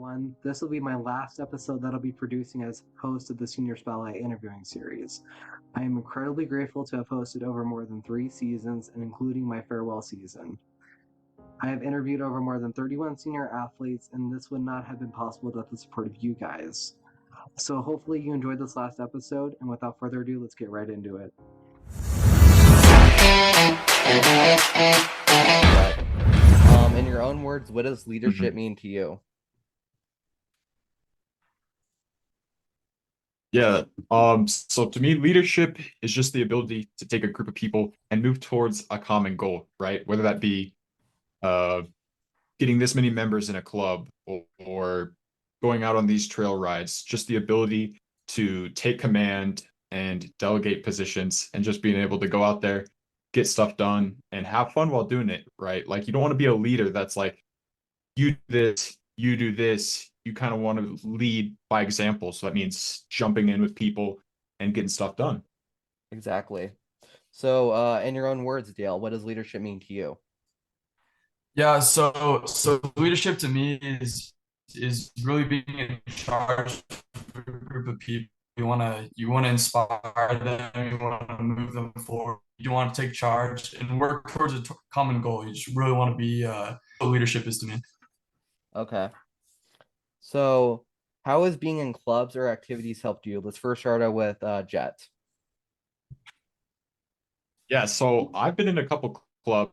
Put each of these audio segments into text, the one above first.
everyone. This will be my last episode that I'll be producing as host of the Senior Spotlight interviewing series. I am incredibly grateful to have hosted over more than 3 seasons and including my farewell season. I have interviewed over more than 31 senior athletes, and this would not have been possible without the support of you guys. So hopefully you enjoyed this last episode, and without further ado, let's get right into it. In your own words, what does leadership mean to you? Yeah. So to me, leadership is just the ability to take a group of people and move towards a common goal, right? Whether that be uh getting this many members in a club or going out on these trail rides, just the ability to take command and delegate positions and just being able to go out there, get stuff done and have fun while doing it, right? Like you don't want to be a leader that's like, you do this, you do this. You kind of want to lead by example. So that means jumping in with people and getting stuff done. Exactly. So, in your own words, Dale, what does leadership mean to you? Yeah, so leadership to me is really being in charge of a group of people. You wanna inspire them, you wanna move them forward, you want to take charge and work towards a common goal. You just really want to be what leadership is to me. Okay. So, how has being in clubs or activities helped you? Let's first start out with Jet. Yeah, so I've been in a couple clubs,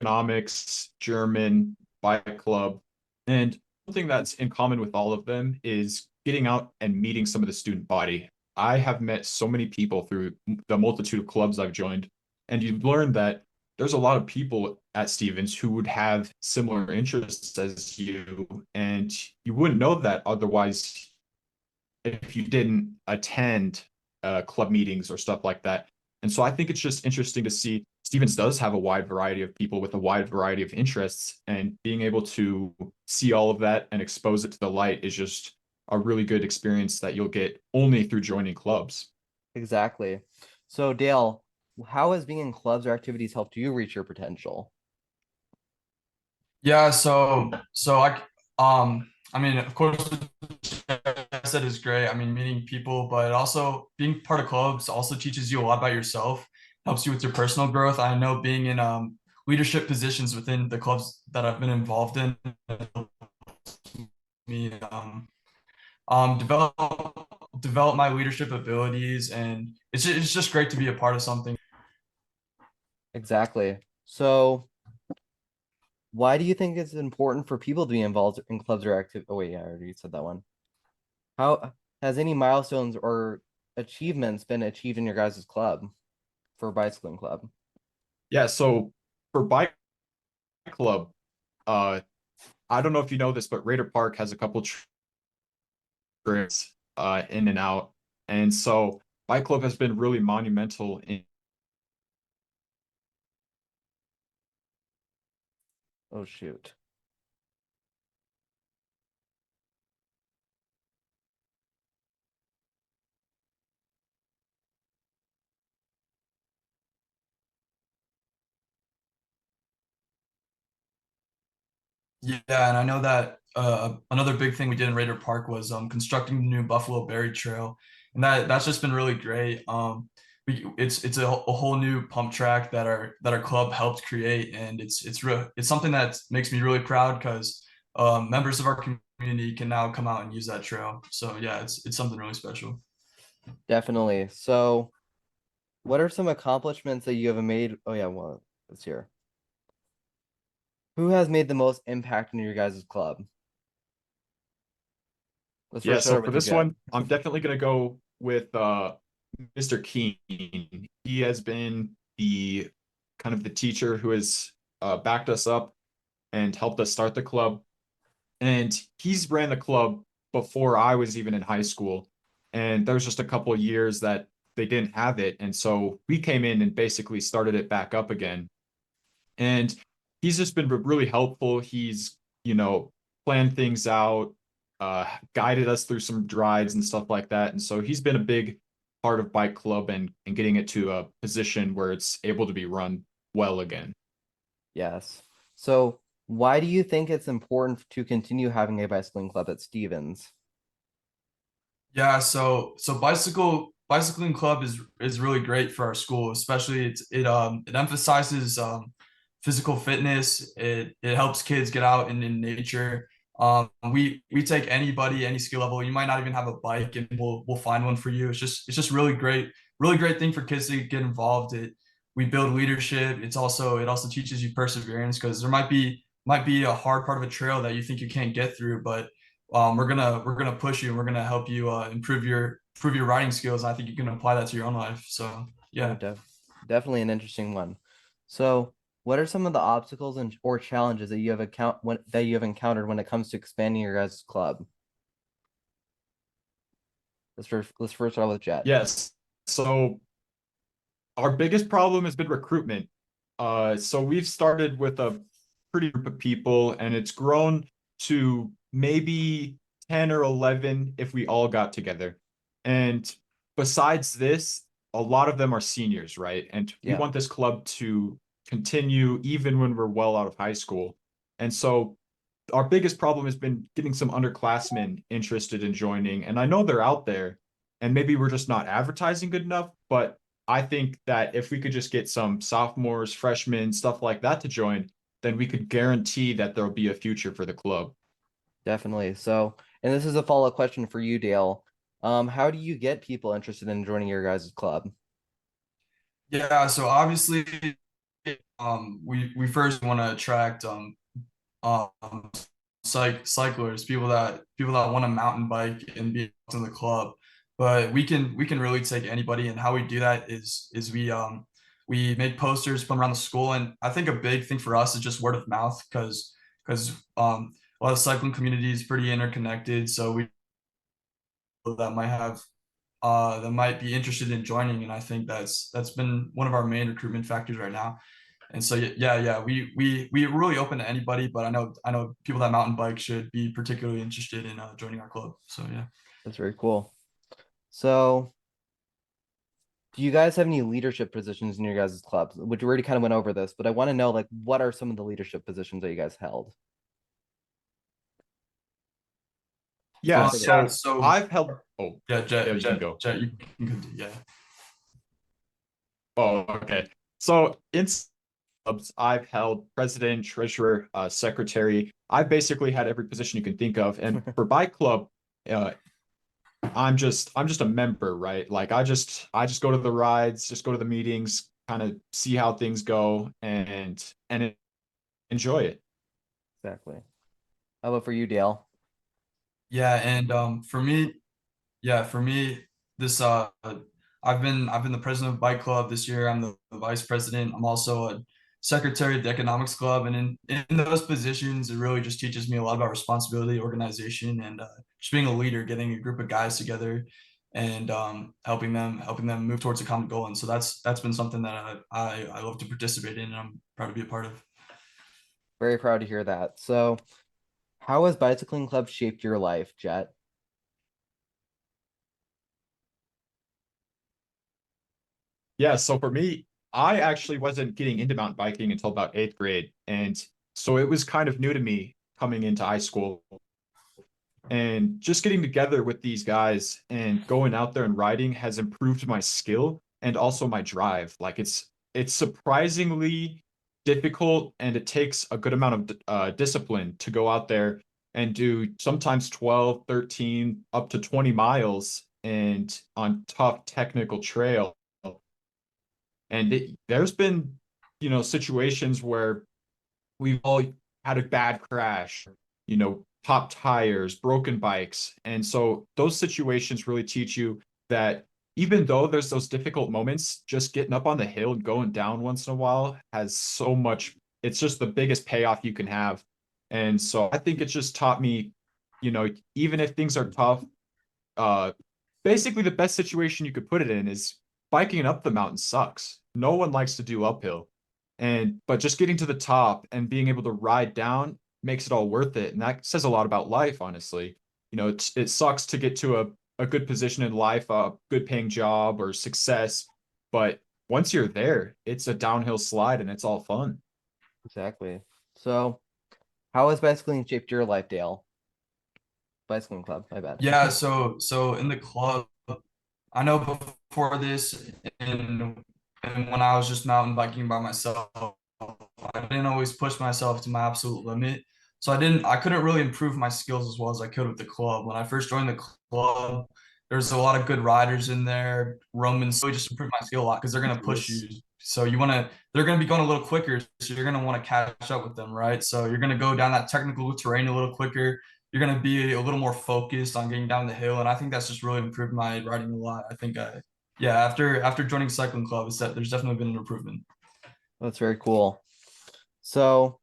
economics, German, bike club, and something that's in common with all of them is getting out and meeting some of the student body. I have met so many people through the multitude of clubs I've joined, and you learn that there's a lot of people at Stevens who would have similar interests as you, and you wouldn't know that otherwise if you didn't attend club meetings or stuff like that. And so I think it's just interesting to see Stevens does have a wide variety of people with a wide variety of interests, and being able to see all of that and expose it to the light is just a really good experience that you'll get only through joining clubs. Exactly. So, Dale, how has being in clubs or activities helped you reach your potential? Yeah, I mean, of course, what I said is great. I mean, meeting people, but also being part of clubs also teaches you a lot about yourself, helps you with your personal growth. I know being in leadership positions within the clubs that I've been involved in me develop my leadership abilities, and it's just great to be a part of something. Exactly. So, why do you think it's important for people to be involved in clubs or active? Oh wait, yeah, I already said that one. How has any milestones or achievements been achieved in your guys' club for bicycling club? Yeah, so for bike club, uh, I don't know if you know this, but Raider Park has a couple trips in and out. And so bike club has been really monumental in Oh shoot. Yeah, and I know that another big thing we did in Raider Park was constructing the new Buffalo Berry Trail, and that's just been really great. It's a whole new pump track that our club helped create, and it's something that makes me really proud because members of our community can now come out and use that trail. So yeah, it's something really special. Definitely. So, what are some accomplishments that you have made? Oh yeah, well, let's hear. Who has made the most impact in your guys' club? Let's Yeah, first so start for with you, this Jet. one, I'm definitely gonna go with Mr. Keen. He has been the kind of the teacher who has backed us up and helped us start the club. And he's ran the club before I was even in high school. And there was just a couple of years that they didn't have it. And so we came in and basically started it back up again. And he's just been really helpful. He's, planned things out, guided us through some drives and stuff like that. And so he's been a big part of Bike Club and getting it to a position where it's able to be run well again. Yes. So, Why do you think it's important to continue having a bicycling club at Stevens? Yeah, so bicycling club is really great for our school, especially it emphasizes physical fitness. It helps kids get out in nature. We take anybody, any skill level. You might not even have a bike, and we'll find one for you. It's just really great thing for kids to get involved. We build leadership. It also teaches you perseverance because there might be a hard part of a trail that you think you can't get through, but we're gonna push you and we're gonna help you improve your writing skills. I think you can apply that to your own life. So yeah. Definitely an interesting one. So, what are some of the obstacles and or challenges that you have encountered when it comes to expanding your guys' club? Let's first start with Jet. Yes. So our biggest problem has been recruitment. So we've started with a pretty group of people, and it's grown to maybe 10 or 11 if we all got together. And besides this, a lot of them are seniors, right? And we Yeah. want this club to continue even when we're well out of high school. And so our biggest problem has been getting some underclassmen interested in joining. And I know they're out there, and maybe we're just not advertising good enough, but I think that if we could just get some sophomores, freshmen, stuff like that to join, then we could guarantee that there'll be a future for the club. Definitely. So, and this is a follow-up question for you, Dale. How do you get people interested in joining your guys' club? Yeah, so obviously, we first want to attract um cyclers, people that want to mountain bike and be in the club. But we can really take anybody, and how we do that is we make posters from around the school, and I think a big thing for us is just word of mouth because a lot of cycling community is pretty interconnected, so we that might have that might be interested in joining, and I think that's been one of our main recruitment factors right now. And so yeah, we really open to anybody, but I know people that mountain bike should be particularly interested in joining our club. So yeah. That's very cool. So, do you guys have any leadership positions in your guys' clubs? Which we already kind of went over this, but I want to know, like, what are some of the leadership positions that you guys held? Yeah, So, Yeah, so so I've held, oh, yeah, yeah, you can go. Jet, you can continue. Yeah. Oh, okay. So in clubs, I've held president, treasurer, secretary. I've basically had every position you can think of. And for bike club, uh, I'm just a member, right? Like I just go to the rides, just go to the meetings, kind of see how things go and enjoy it. exactly. How about for you, Dale? Yeah, and for me, this I've been the president of Bike Club this year. I'm the vice president. I'm also a secretary of the Economics Club, and in those positions, it really just teaches me a lot about responsibility, organization, and just being a leader, getting a group of guys together, and helping them move towards a common goal. And so that's been something that I love to participate in, and I'm proud to be a part of. Very proud to hear that. So, how has bicycling club shaped your life, Jet? Yeah, so for me, I actually wasn't getting into mountain biking until about eighth grade. And so it was kind of new to me coming into high school. And just getting together with these guys and going out there and riding has improved my skill and also my drive. Like it's surprisingly difficult, and it takes a good amount of discipline to go out there and do sometimes 12, 13, up to 20 miles and on tough technical trail. And there's been, situations where we've all had a bad crash, pop tires, broken bikes. And so those situations really teach you that even though there's those difficult moments, just getting up on the hill and going down once in a while has so much, it's just the biggest payoff you can have. And so I think it just taught me, even if things are tough, uh, basically the best situation you could put it in is biking up the mountain sucks. No one likes to do uphill. But just getting to the top and being able to ride down makes it all worth it. And that says a lot about life, honestly. It sucks to get to a good position in life, a good paying job or success. But once you're there, it's a downhill slide and it's all fun. Exactly. So, How has bicycling shaped your life, Dale? Bicycling club, my bad. Yeah, so in the club, I know before this and when I was just mountain biking by myself, I didn't always push myself to my absolute limit. So I couldn't really improve my skills as well as I could with the club. When I first joined the club, there's a lot of good riders in there. Romans really just improved my skill a lot because they're gonna push you. So they're gonna be going a little quicker, so you're gonna want to catch up with them, right? So you're gonna go down that technical terrain a little quicker. You're gonna be a little more focused on getting down the hill, and I think that's just really improved my riding a lot. I think yeah, after joining cycling club, it's that there's definitely been an improvement. That's very cool. So,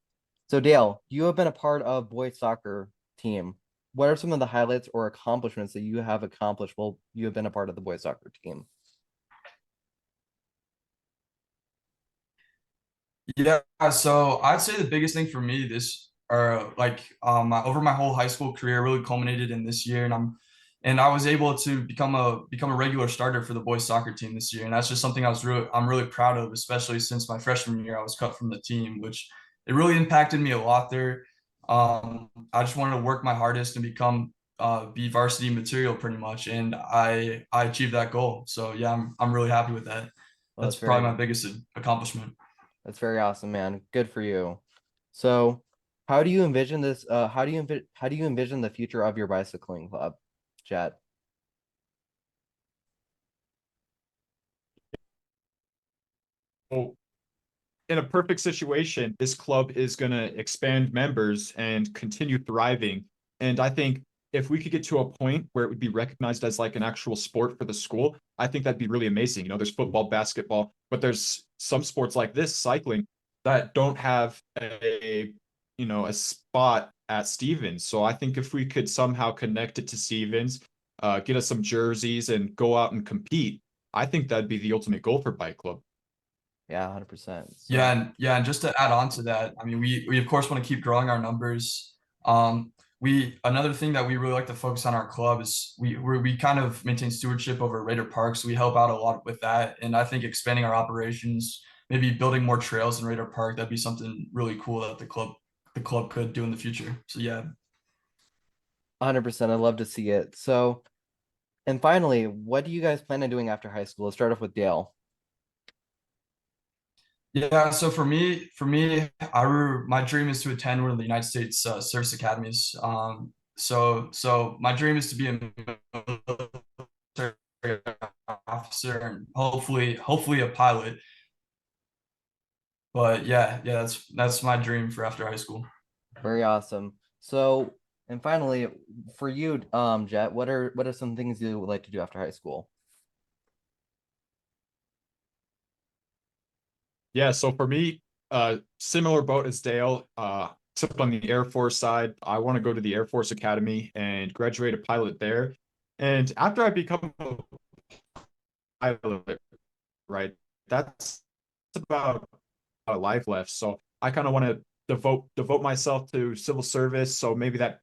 Dale, you have been a part of boys soccer team. What are some of the highlights or accomplishments that you have accomplished while you have been a part of the boys soccer team? Yeah, so I'd say the biggest thing for me this or like over my whole high school career really culminated in this year, and I was able to become a regular starter for the boys soccer team this year, and that's just something I'm really proud of, especially since my freshman year I was cut from the team, which it really impacted me a lot there. I just wanted to work my hardest and be varsity material pretty much, and I achieved that goal. So yeah, I'm really happy with that. Well, That's probably my biggest accomplishment. that's very awesome, man. Good for you. So, how do you envision this? How do you envision the future of your bicycling club, Jet? Well, in a perfect situation, this club is going to expand members and continue thriving. And I think if we could get to a point where it would be recognized as like an actual sport for the school, I think that'd be really amazing. You know, there's football, basketball, but there's some sports like this, cycling, that don't have a spot at Stevens. So I think if we could somehow connect it to Stevens, get us some jerseys and go out and compete, I think that'd be the ultimate goal for Bike Club. Yeah, 100%. Yeah, and just to add on to that, I mean, we of course want to keep growing our numbers. We another thing that we really like to focus on our club is we kind of maintain stewardship over Raider Park, so we help out a lot with that. And I think expanding our operations, maybe building more trails in Raider Park, that'd be something really cool that the club could do in the future. So yeah. 100%. I'd love to see it. So, and finally, what do you guys plan on doing after high school? Let's start off with Dale. Yeah, so my dream is to attend one of the United States service academies. So my dream is to be a military officer and hopefully a pilot. But yeah, that's my dream for after high school. Very awesome. So, and finally, for you, Jet, what are some things you would like to do after high school? Yeah, so for me, similar boat as Dale, except on the Air Force side, I want to go to the Air Force Academy and graduate a pilot there. And after I become a pilot, right, that's about a life left. So I kind of want to devote myself to civil service. So maybe that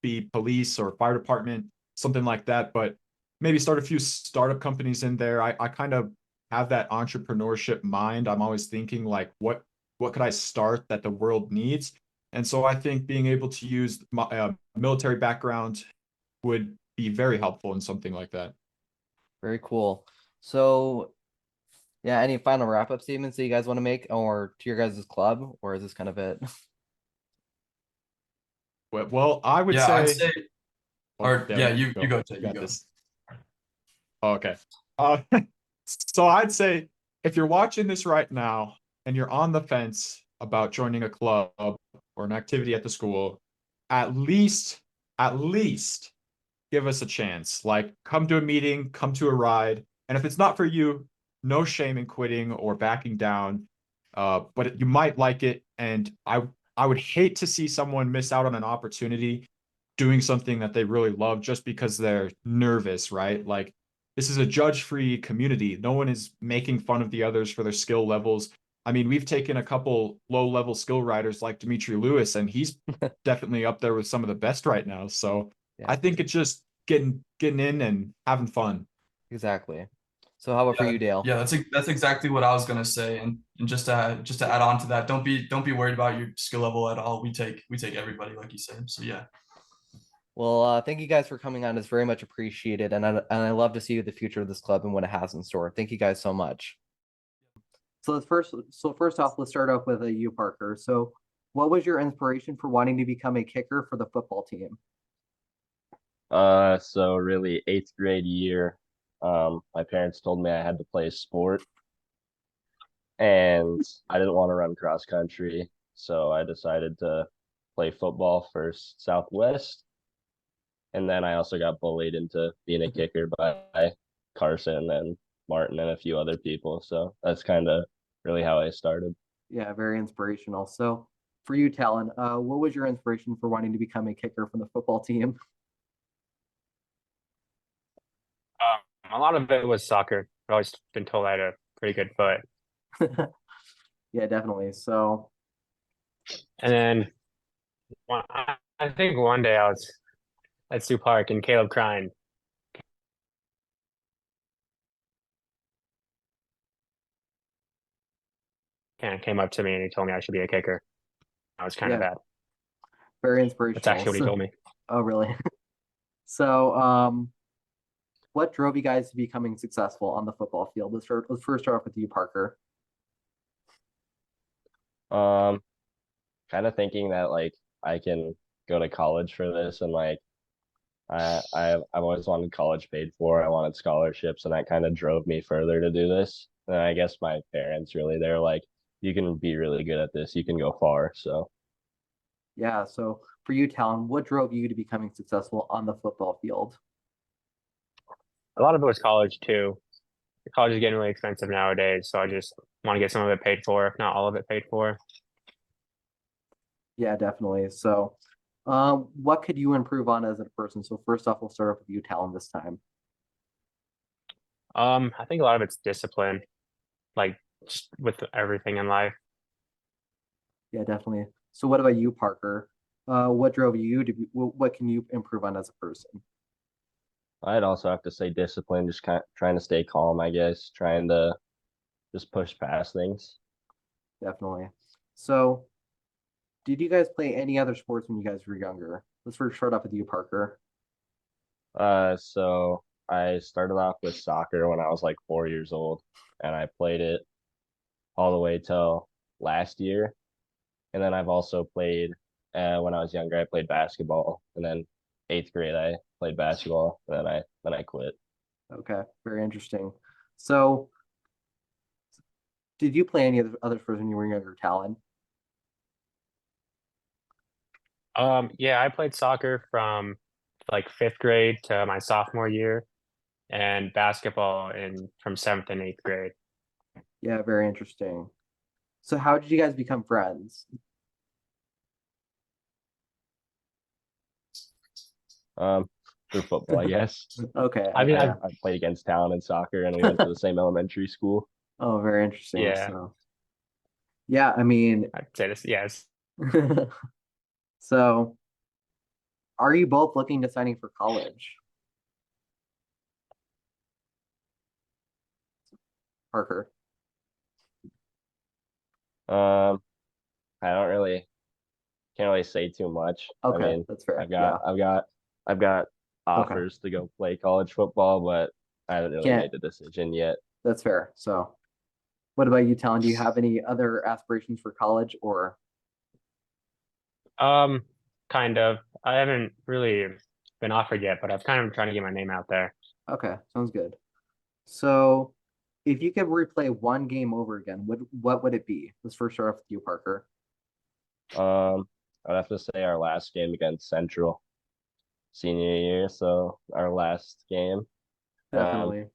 be police or fire department, something like that. But maybe start a few startup companies in there. I kind of have that entrepreneurship mind. I'm always thinking like, what could I start that the world needs? And so I think being able to use my military background would be very helpful in something like that. Very cool. So, yeah, any final wrap-up statements that you guys want to make or to your guys' club, or is this kind of it? Well, I would Yeah, say, I'd say, or Dale, yeah, you go, Jay, you you got go. this. Okay. So I'd say if you're watching this right now and you're on the fence about joining a club or an activity at the school, at least give us a chance. Like come to a meeting, come to a ride. And if it's not for you, no shame in quitting or backing down. But you might like it. And I would hate to see someone miss out on an opportunity doing something that they really love just because they're nervous, right? Like this is a judge-free community. No one is making fun of the others for their skill levels. I mean, we've taken a couple low-level skill riders like Dimitri Lewis, and he's definitely up there with some of the best right now. So Yeah. I think it's just getting in and having fun. Exactly. So how about for Yeah, you, Dale? yeah, that's exactly what I was gonna say, and just to add on to that, don't be worried about your skill level at all. We take everybody, like you said. So yeah, Well, thank you guys for coming on. It's very much appreciated, and I love to see the future of this club and what it has in store. Thank you guys so much. So first off, let's start off with you, Parker. So, what was your inspiration for wanting to become a kicker for the football team? So really 8th grade year, my parents told me I had to play a sport and I didn't want to run cross country. So I decided to play football for Southwest. And then I also got bullied into being a kicker by Carson and Martin and a few other people. So that's kind of really how I started. Yeah, very inspirational. So, for you, Talon, what was your inspiration for wanting to become a kicker for the football team? A lot of it was soccer. I've always been told I had a pretty good foot. Yeah, definitely. So, And then I think one day I was at Sioux Park and Caleb Crine kind of came up to me and he told me I should be a kicker. I was kind of Yeah. bad. very That's inspirational. actually what he So- told me. Oh, really? So, what drove you guys to becoming successful on the football field? Let's first start off with you, Parker. Um, Kind of thinking that like I can go to college for this and like I've always wanted college paid for. I wanted scholarships and that kind of drove me further to do this. And I guess my parents really they're like, you can be really good at this, you can go far. So Yeah. So, for you, Talon, what drove you to becoming successful on the football field? A lot of it was college too. College is getting really expensive nowadays, so I just want to get some of it paid for, if not all of it paid for. Yeah, definitely. So, what could you improve on as a person? So, first off, we'll start off with you, Talon, this time. I think a lot of it's discipline, like just with everything in life. Yeah, definitely. So, what about you, Parker? What drove you to be? What can you improve on as a person? I'd also have to say discipline, just kind of trying to stay calm, I guess, trying to just push past things. Definitely. So, did you guys play any other sports when you guys were younger? Let's first start off with you, Parker. So I started off with soccer when I was like 4 years old, and I played it all the way till last year. And then I've also played when I was younger, I played basketball, and then 8th grade I played basketball, and then I quit. Okay, very interesting. So, did you play any other sports when you were younger, Talon? Yeah, I played soccer from like 5th grade to my sophomore year, and basketball in from 7th and 8th grade. Yeah, very interesting. So, how did you guys become friends? Um, through football, I guess. Okay. I mean, yeah. I played against Talon in soccer, and we went to the same elementary school. Oh, very interesting. Yeah. So, yeah, I mean, I'd say this. Yes, so are you both looking to signing for college? Parker. Um, I don't really can't really say too much. I Okay, mean, that's fair. I've got offers to go play college football, but I haven't really Can't- made the decision yet. That's fair. So, what about you, Talon? Do you have any other aspirations for college or? kind of. I haven't really been offered yet, but I've kind of trying to get my name out there. Okay, sounds good. So, if you could replay one game over again, what would it be? Let's first start off with you, Parker. I'd have to say our last game against Central senior year, so our last game. Definitely.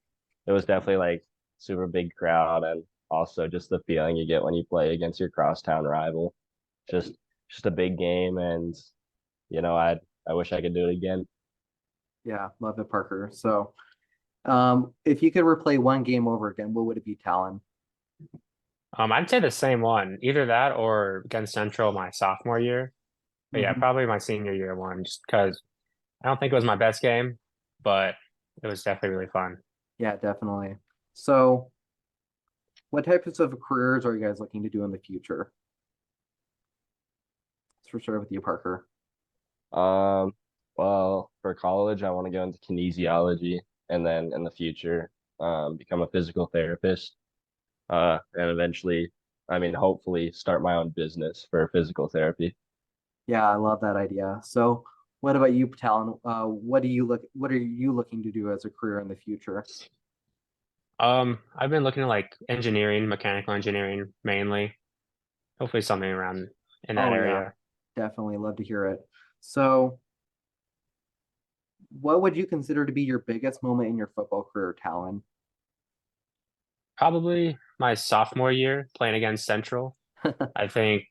It was definitely like super big crowd and also just the feeling you get when you play against your crosstown rival. Just a big game and I wish I could do it again. Yeah, love it, Parker. So, if you could replay one game over again, what would it be, Talon? I'd say the same one, either that or against Central my sophomore year. But yeah, Mhm. probably my senior year one, just because I don't think it was my best game, but it was definitely really fun. Yeah, definitely. So, what types of careers are you guys looking to do in the future? Let's start with you, Parker. Well, for college, I want to go into kinesiology and then in the future, become a physical therapist. And eventually, I mean, hopefully start my own business for physical therapy. Yeah, I love that idea. So, what about you, Talon? What are you looking to do as a career in the future? I've been looking at like engineering, mechanical engineering mainly. Hopefully something around in that Oh yeah, area. definitely love to hear it. So, what would you consider to be your biggest moment in your football career, Talon? Probably my sophomore year playing against Central. I think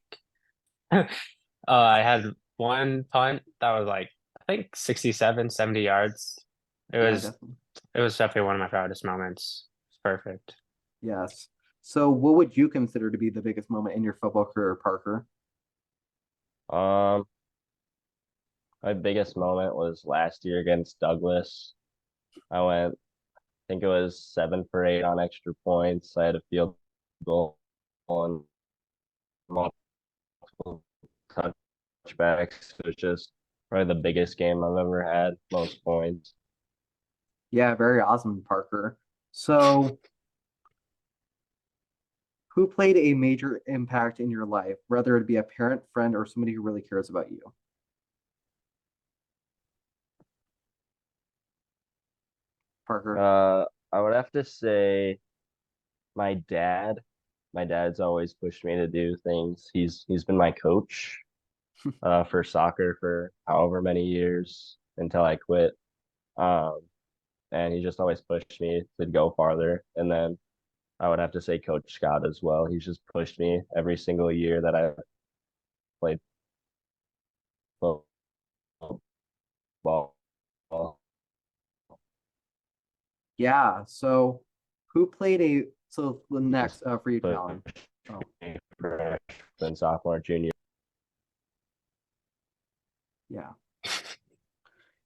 I had one punt that was like I think 67, 70 yards. It Yeah, was definitely. it was definitely one of my proudest moments. It's perfect. Yes. So, what would you consider to be the biggest moment in your football career, Parker? Um, my biggest moment was last year against Douglas. I went, I think it was 7 for 8 on extra points. I had a field goal and multiple touchbacks. It was just probably the biggest game I've ever had, most points. Yeah, very awesome, Parker. So, who played a major impact in your life, whether it be a parent, friend, or somebody who really cares about you? Parker. I would have to say my dad. My dad's always pushed me to do things. He's been my coach for soccer for however many years until I quit. Um, and he just always pushed me to go farther. And then I would have to say Coach Scott as well. He's just pushed me every single year that I played football. Yeah. So, who played a the Just next for you, pushed Talon? Oh, me freshman, sophomore, junior. yeah.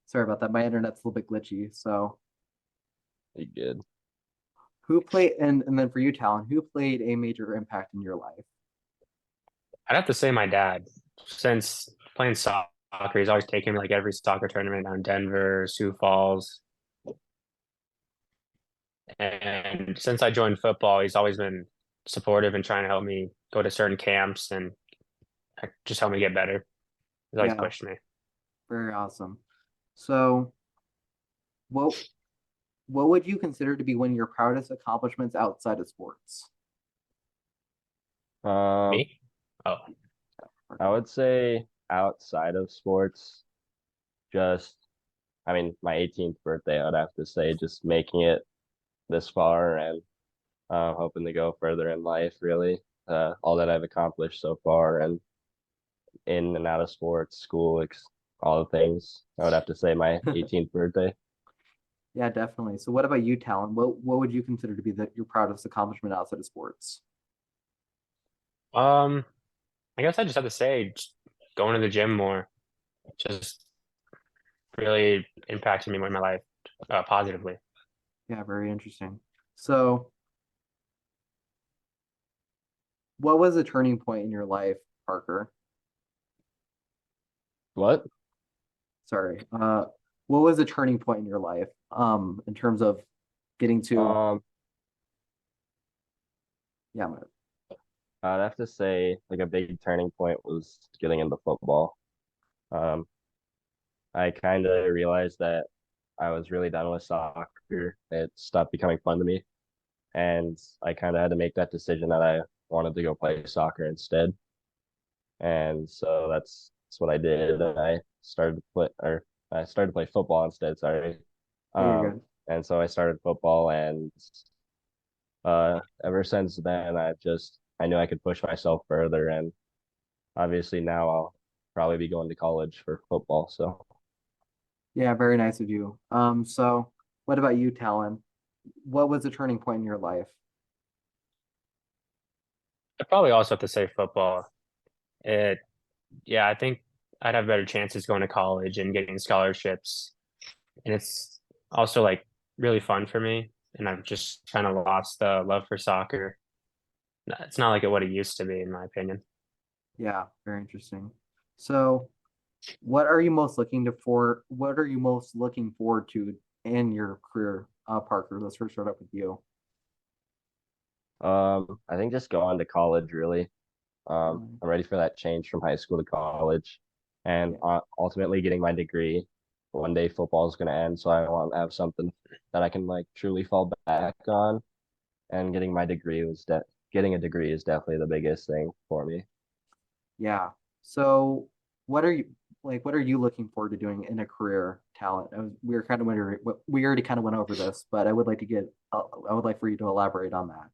Sorry about that. My internet's a little bit glitchy. So, He good. who played and then for you, Talon, who played a major impact in your life? I'd have to say my dad, since playing soccer, he's always taken me like every soccer tournament down in Denver, Sioux Falls. And since I joined football, he's always been supportive and trying to help me go to certain camps and just help me get better. He's always Yeah, pushed me. very awesome. So, what what would you consider to be one of your proudest accomplishments outside of sports? Um, Me? Oh, I would say outside of sports, just I mean, my 18th birthday, I'd have to say, just making it this far and hoping to go further in life, really. All that I've accomplished so far and in and out of sports, school, all the things. I would have to say my 18th birthday. Yeah, definitely. So, what about you, Talon? What would you consider to be your proudest accomplishment outside of sports? um, I guess I just have to say, just going to the gym more, just really impacted me in my life positively. Yeah, very interesting. So, what was a turning point in your life, Parker? What? Sorry. What was a turning point in your life? In terms of getting to, Um, yeah, I'd have to say like a big turning point was getting into football. Um, I kind of realized that I was really done with soccer. It stopped becoming fun to me, and I kind of had to make that decision that I wanted to go play soccer instead. And so that's what I did. And I started to play football instead, sorry. yeah, you're Um, good. and so I started football and ever since then I knew I could push myself further and obviously now I'll probably be going to college for football. So Yeah, very nice of you. So what about you, Talon? What was a turning point in your life? I probably also have to say football. It, yeah, I think I'd have better chances going to college and getting scholarships. And it's also like really fun for me. and I've just kind of lost the love for soccer. It's not like it what it used to be, in my opinion. Yeah, very interesting. So, what are you most looking to for? What are you most looking forward to in your career, Parker? Let's first start up with you. I think just going to college really. I'm ready for that change from high school to college, and ultimately getting my degree. One day football is going to end, so I want to have something that I can like truly fall back on. And getting a degree is definitely the biggest thing for me. Yeah. So, what are you like? What are you looking forward to doing in a career, Talent? We were kind of wondering. We already kind of went over this, but I would like to get. I would like for you to elaborate on that.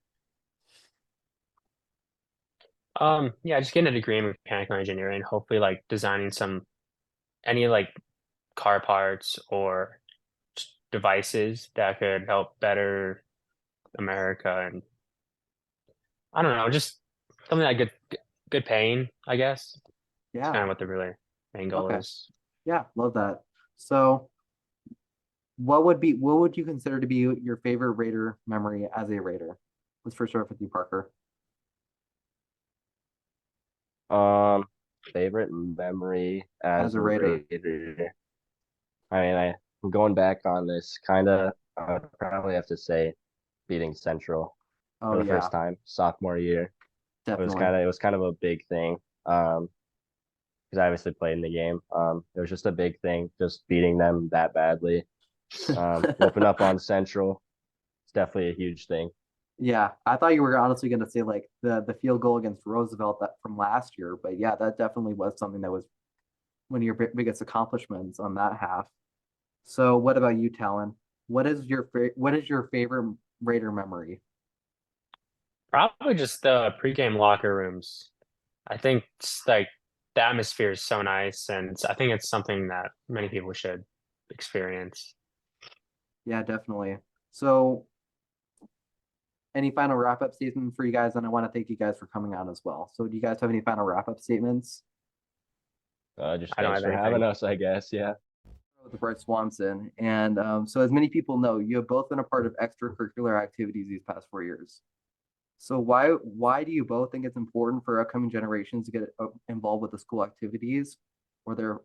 Yeah, just getting a degree in mechanical engineering, hopefully like designing any like car parts or devices that could help better America, and I don't know, just something like good paying, I guess. It's kind Yeah. of what the really main goal Okay. is. Yeah. Love that. So, what would you consider to be your favorite Raider memory as a Raider? Let's first start with you, Parker. Um, Favorite memory As as a a Raider. Raider. I mean, I'm going back on this kind of. I would probably have to say beating Central Oh for the yeah, first time sophomore year. definitely. It was kind of a big thing. Because I obviously played in the game. It was just a big thing, just beating them that badly. Whooping up on Central. It's definitely a huge thing. Yeah, I thought you were honestly going to say like the field goal against Roosevelt that from last year, but yeah, that definitely was something that was one of your biggest accomplishments on that half. So, what about you, Talon? What is your favorite Raider memory? Probably just the pregame locker rooms. I think like the atmosphere is so nice, and I think it's something that many people should experience. Yeah, definitely. So, any final wrap up statements for you guys? And I want to thank you guys for coming on as well. So, do you guys have any final wrap up statements? Just I don't thanks have for having anything. us, I guess. Yeah. With Brett Swanson. And so, as many people know, you have both been a part of extracurricular activities these past 4 years. So, why do you both think it's important for upcoming generations to get involved with the school activities or their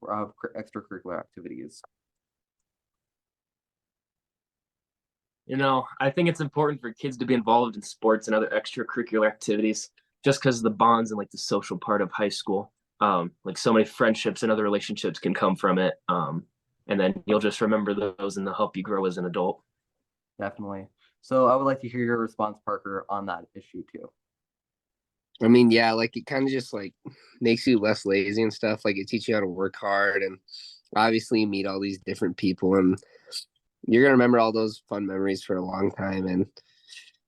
extracurricular activities? I think it's important for kids to be involved in sports and other extracurricular activities just because of the bonds and like the social part of high school. Like so many friendships and other relationships can come from it. And then you'll just remember those and they'll help you grow as an adult. Definitely. So, I would like to hear your response, Parker, on that issue too. I mean, yeah, like it kind of just like makes you less lazy and stuff. Like it teaches you how to work hard and obviously you meet all these different people and you're gonna remember all those fun memories for a long time. And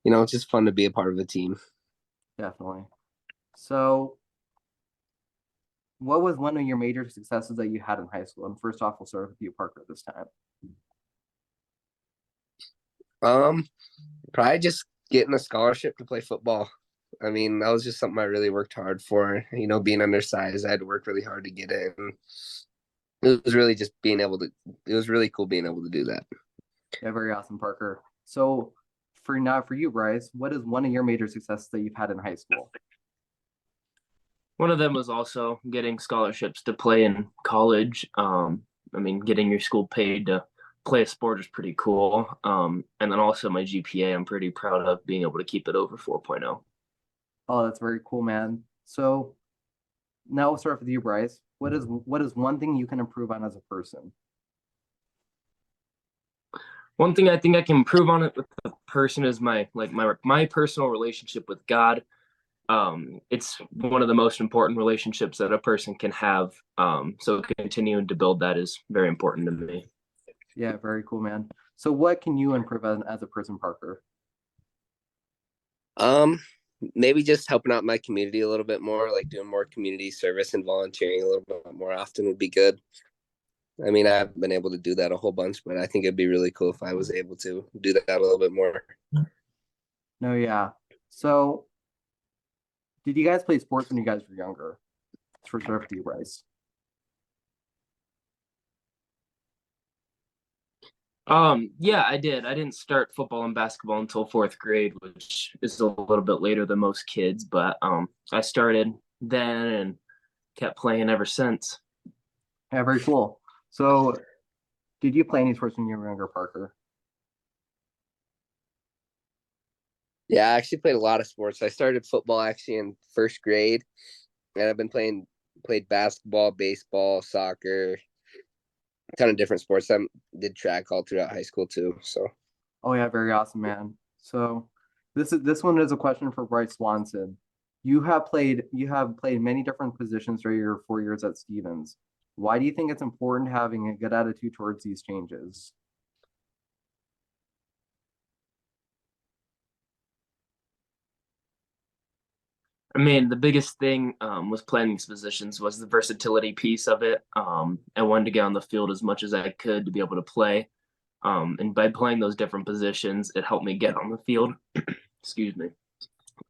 it's just fun to be a part of a team. Definitely. So, what was one of your major successes that you had in high school? And first off, we'll start with you, Parker, this time. Um, Probably just getting a scholarship to play football. I mean, that was just something I really worked hard for. Being undersized, I had to work really hard to get it. And it was really just being able to. It was really cool being able to do that. Yeah, very awesome, Parker. So, for you, Bryce, what is one of your major successes that you've had in high school? One of them was also getting scholarships to play in college. I mean, getting your school paid to play a sport is pretty cool. And then also my GPA, I'm pretty proud of being able to keep it over 4.0. Oh, that's very cool, man. So now we'll start with you, Bryce. What is one thing you can improve on as a person? One thing I think I can improve on it with the person is my personal relationship with God. It's one of the most important relationships that a person can have. So continuing to build that is very important to me. Yeah, very cool, man. So what can you improve as a person, Parker? Um, Maybe just helping out my community a little bit more, like doing more community service and volunteering a little bit more often would be good. I mean, I haven't been able to do that a whole bunch, but I think it'd be really cool if I was able to do that a little bit more. No, yeah. So did you guys play sports when you guys were younger? For sure with you, Bryce. Yeah, I did. I didn't start football and basketball until fourth grade, which is a little bit later than most kids, but I started then and kept playing ever since. Yeah, very cool. So, did you play any sports when you were younger, Parker? Yeah, I actually played a lot of sports. I started football actually in first grade, and I've been played basketball, baseball, soccer, a ton of different sports. I did track all throughout high school too. So Oh yeah, very awesome, man. So, this one is a question for Bryce Swanson. You have played many different positions during your 4 years at Stevens. Why do you think it's important having a good attitude towards these changes? I mean, the biggest thing with playing these positions was the versatility piece of it. I wanted to get on the field as much as I could to be able to play. And by playing those different positions, it helped me get on the field. Excuse me.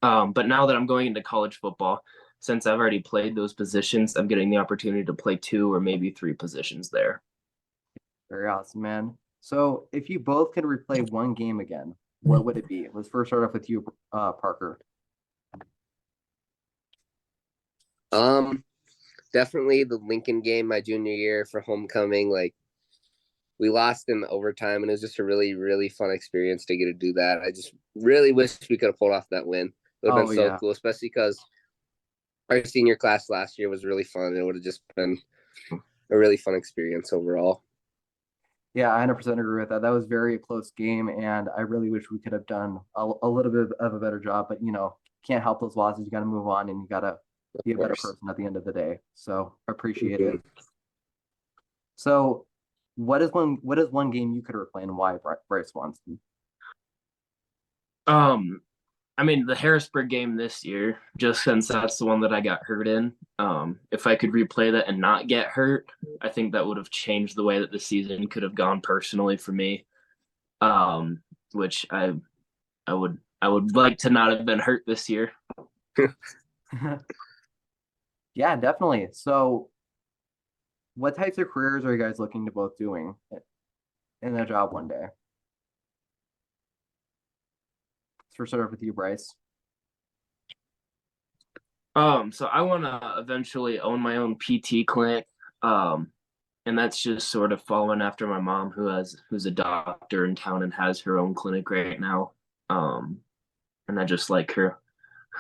But now that I'm going into college football, since I've already played those positions, I'm getting the opportunity to play two or maybe three positions there. Very awesome, man. So, if you both could replay one game again, what would it be? Let's first start off with you, Parker. um definitely the Lincoln game my junior year for homecoming. Like we lost in overtime, and it was just a really, really fun experience to get to do that. I just really wish we could have pulled off that win. It would have Oh been so yeah, cool, especially because our senior class last year was really fun. It would have just been a really fun experience overall. yeah, I 100% agree with that. That was very close game, and I really wish we could have done a little bit of a better job. But can't help those losses. You got to move on, and you got to be a Of better course. person at the end of the day. So I appreciate Mhm. it. So, what is one game you could replay and why, Bryce Swanson? Um, I mean, the Harrisburg game this year, just since that's the one that I got hurt in. If I could replay that and not get hurt, I think that would have changed the way that the season could have gone personally for me. Um, which I would like to not have been hurt this year. Yeah, definitely. So, what types of careers are you guys looking to both doing in a job one day? So, start off with you, Bryce. So I want to eventually own my own PT clinic. Um, and that's just sort of following after my mom, who's a doctor in town and has her own clinic right now. Um, and I just like her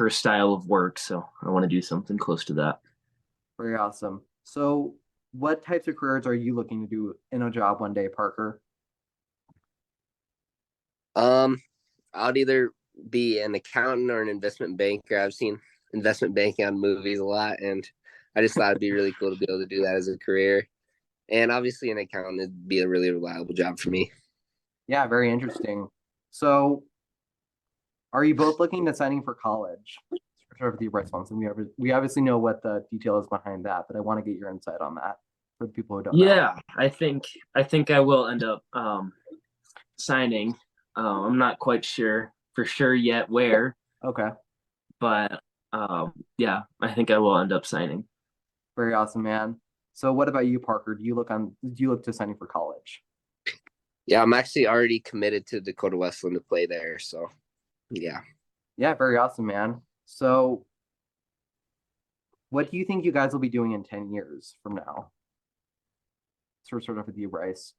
style of work, so I want to do something close to that. Very awesome. So, what types of careers are you looking to do in a job one day, Parker? Um, I'd either be an accountant or an investment banker. I've seen investment banking on movies a lot, and I just thought it'd be really cool to be able to do that as a career. And obviously, an accountant would be a really reliable job for me. Yeah, very interesting. So, are you both looking at signing for college? Start with you, Bryce Swanson. We obviously know what the detail is behind that, but I want to get your insight on that for the people who don't know. Yeah, I think I will end up signing. I'm not quite sure for sure yet where, Okay, but yeah, I think I will end up signing. very awesome, man. So, what about you, Parker? Do you look to signing for college? Yeah, I'm actually already committed to Dakota Wesleyan to play there. So, yeah. Yeah, very awesome, man. So, what do you think you guys will be doing in 10 years from now? So, we're sort of with you, Bryce.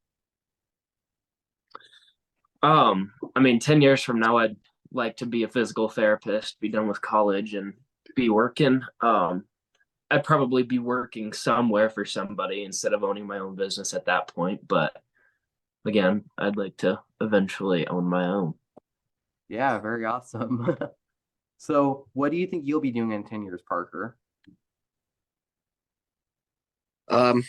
I mean, 10 years from now, I'd like to be a physical therapist, be done with college, and be working. I'd probably be working somewhere for somebody instead of owning my own business at that point. But again, I'd like to eventually own my own. Yeah, very awesome. So, what do you think you'll be doing in 10 years, Parker? Um,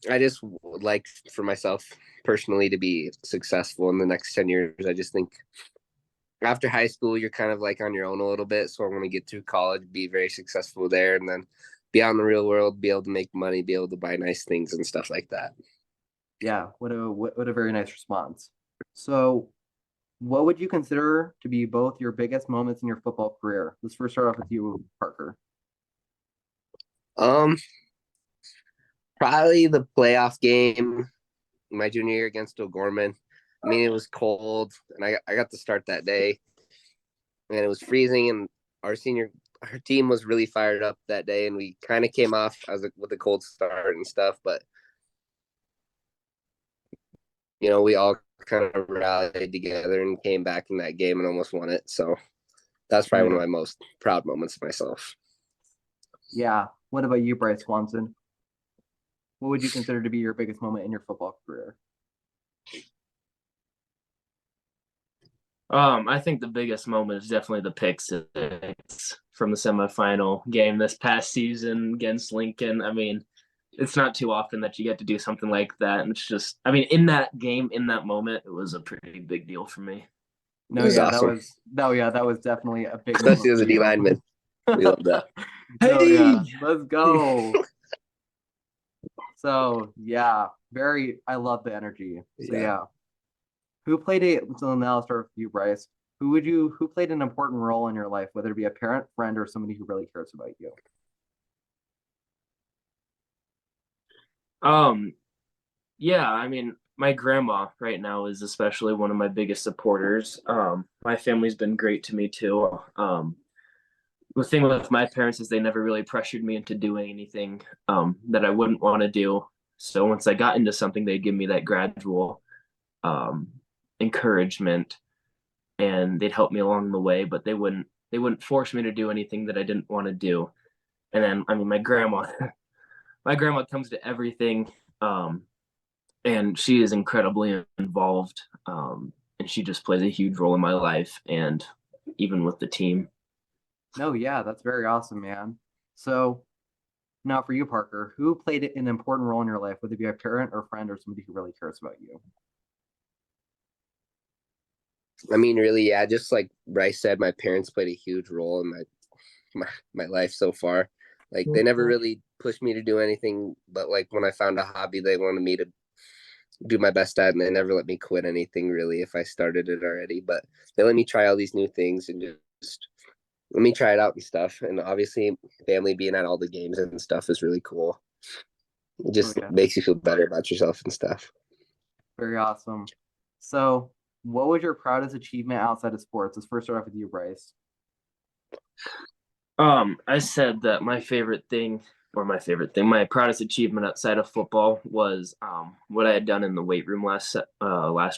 I just would like for myself personally to be successful in the next 10 years. I just think after high school, you're kind of like on your own a little bit. So I want to get through college, be very successful there, and then be out in the real world, be able to make money, be able to buy nice things and stuff like that. Yeah, what a very nice response. So, what would you consider to be both your biggest moments in your football career? Let's first start off with you, Parker. Um, Probably the playoff game my junior year against O'Gorman. I mean, it was cold, and I got to start that day, and it was freezing, and our team was really fired up that day, and we kind of came off with a cold start and stuff, but we all kind of rallied together and came back in that game and almost won it. So that's probably one of my most proud moments of myself. Yeah. What about you, Bryce Swanson? What would you consider to be your biggest moment in your football career? I think the biggest moment is definitely the pick six from the semifinal game this past season against Lincoln. I mean, it's not too often that you get to do something like that. And it's just, I mean, in that game, in that moment, it was a pretty big deal for me. No, yeah, awesome. that was definitely a big especially as a D lineman. We love that. No, yeah, let's go. So yeah, I love the energy. So yeah. Who played it? So now I'll start with you, Bryce. Who played an important role in your life, whether it be a parent, friend, or somebody who really cares about you? Yeah, I mean, my grandma right now is especially one of my biggest supporters. My family's been great to me too. The thing with my parents is they never really pressured me into doing anything that I wouldn't want to do. So once I got into something, they'd give me that gradual encouragement, and they'd help me along the way, but they wouldn't force me to do anything that I didn't want to do. And then, I mean, my grandma comes to everything, and she is incredibly involved, and she just plays a huge role in my life and even with the team. No, yeah, that's very awesome, man. So now for you, Parker, who played an important role in your life, whether it be a parent or friend or somebody who really cares about you? I mean, really, yeah, just like Bryce said, my parents played a huge role in my life so far. Like, they never really pushed me to do anything, but like when I found a hobby they wanted me to do my best at, and they never let me quit anything really if I started it already. But they let me try all these new things and just let me try it out and stuff. And obviously, family being at all the games and stuff is really cool. It just makes you feel better about yourself and stuff. Very awesome. So, what was your proudest achievement outside of sports? Let's first start off with you, Bryce. I said that my proudest achievement outside of football was what I had done in the weight room last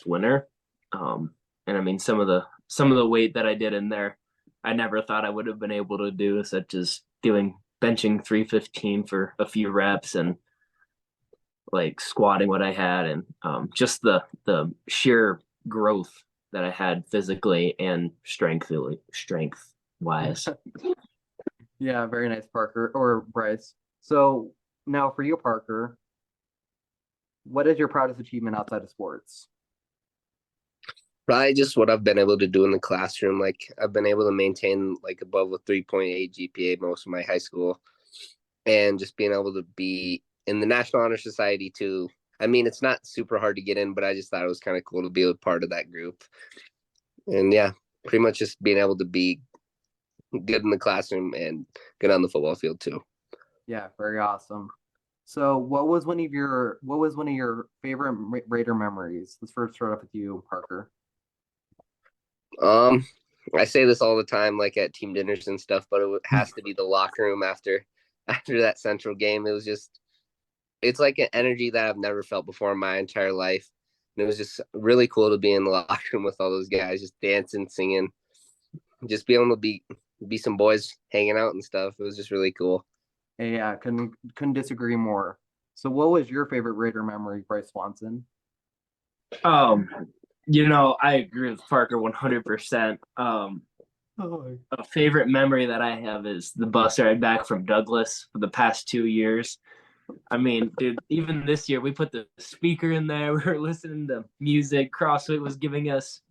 winter. And I mean, some of the weight that I did in there, I never thought I would have been able to do, such as benching 315 for a few reps and like squatting what I had, and just the sheer growth that I had physically and strength wise. Yeah, very nice, Parker or Bryce. So now for you, Parker, what is your proudest achievement outside of sports? Probably just what I've been able to do in the classroom. Like, I've been able to maintain like above a 3.8 GPA most of my high school, and just being able to be in the National Honor Society too. I mean, it's not super hard to get in, but I just thought it was kind of cool to be a part of that group. And yeah, pretty much just being able to be good in the classroom and good on the football field too. Yeah, very awesome. So what was one of your favorite Raider memories? Let's first start off with you, Parker. I say this all the time, like at team dinners and stuff, but it has to be the locker room after that Central game. It's like an energy that I've never felt before in my entire life. And it was just really cool to be in the locker room with all those guys, just dancing, singing, just being able to be some boys hanging out and stuff. It was just really cool. Yeah, couldn't disagree more. So what was your favorite Raider memory, Bryce Swanson? I agree with Parker 100%. A favorite memory that I have is the bus ride back from Douglas for the past 2 years. I mean, dude, even this year we put the speaker in there. We were listening to music. John Crossway was giving us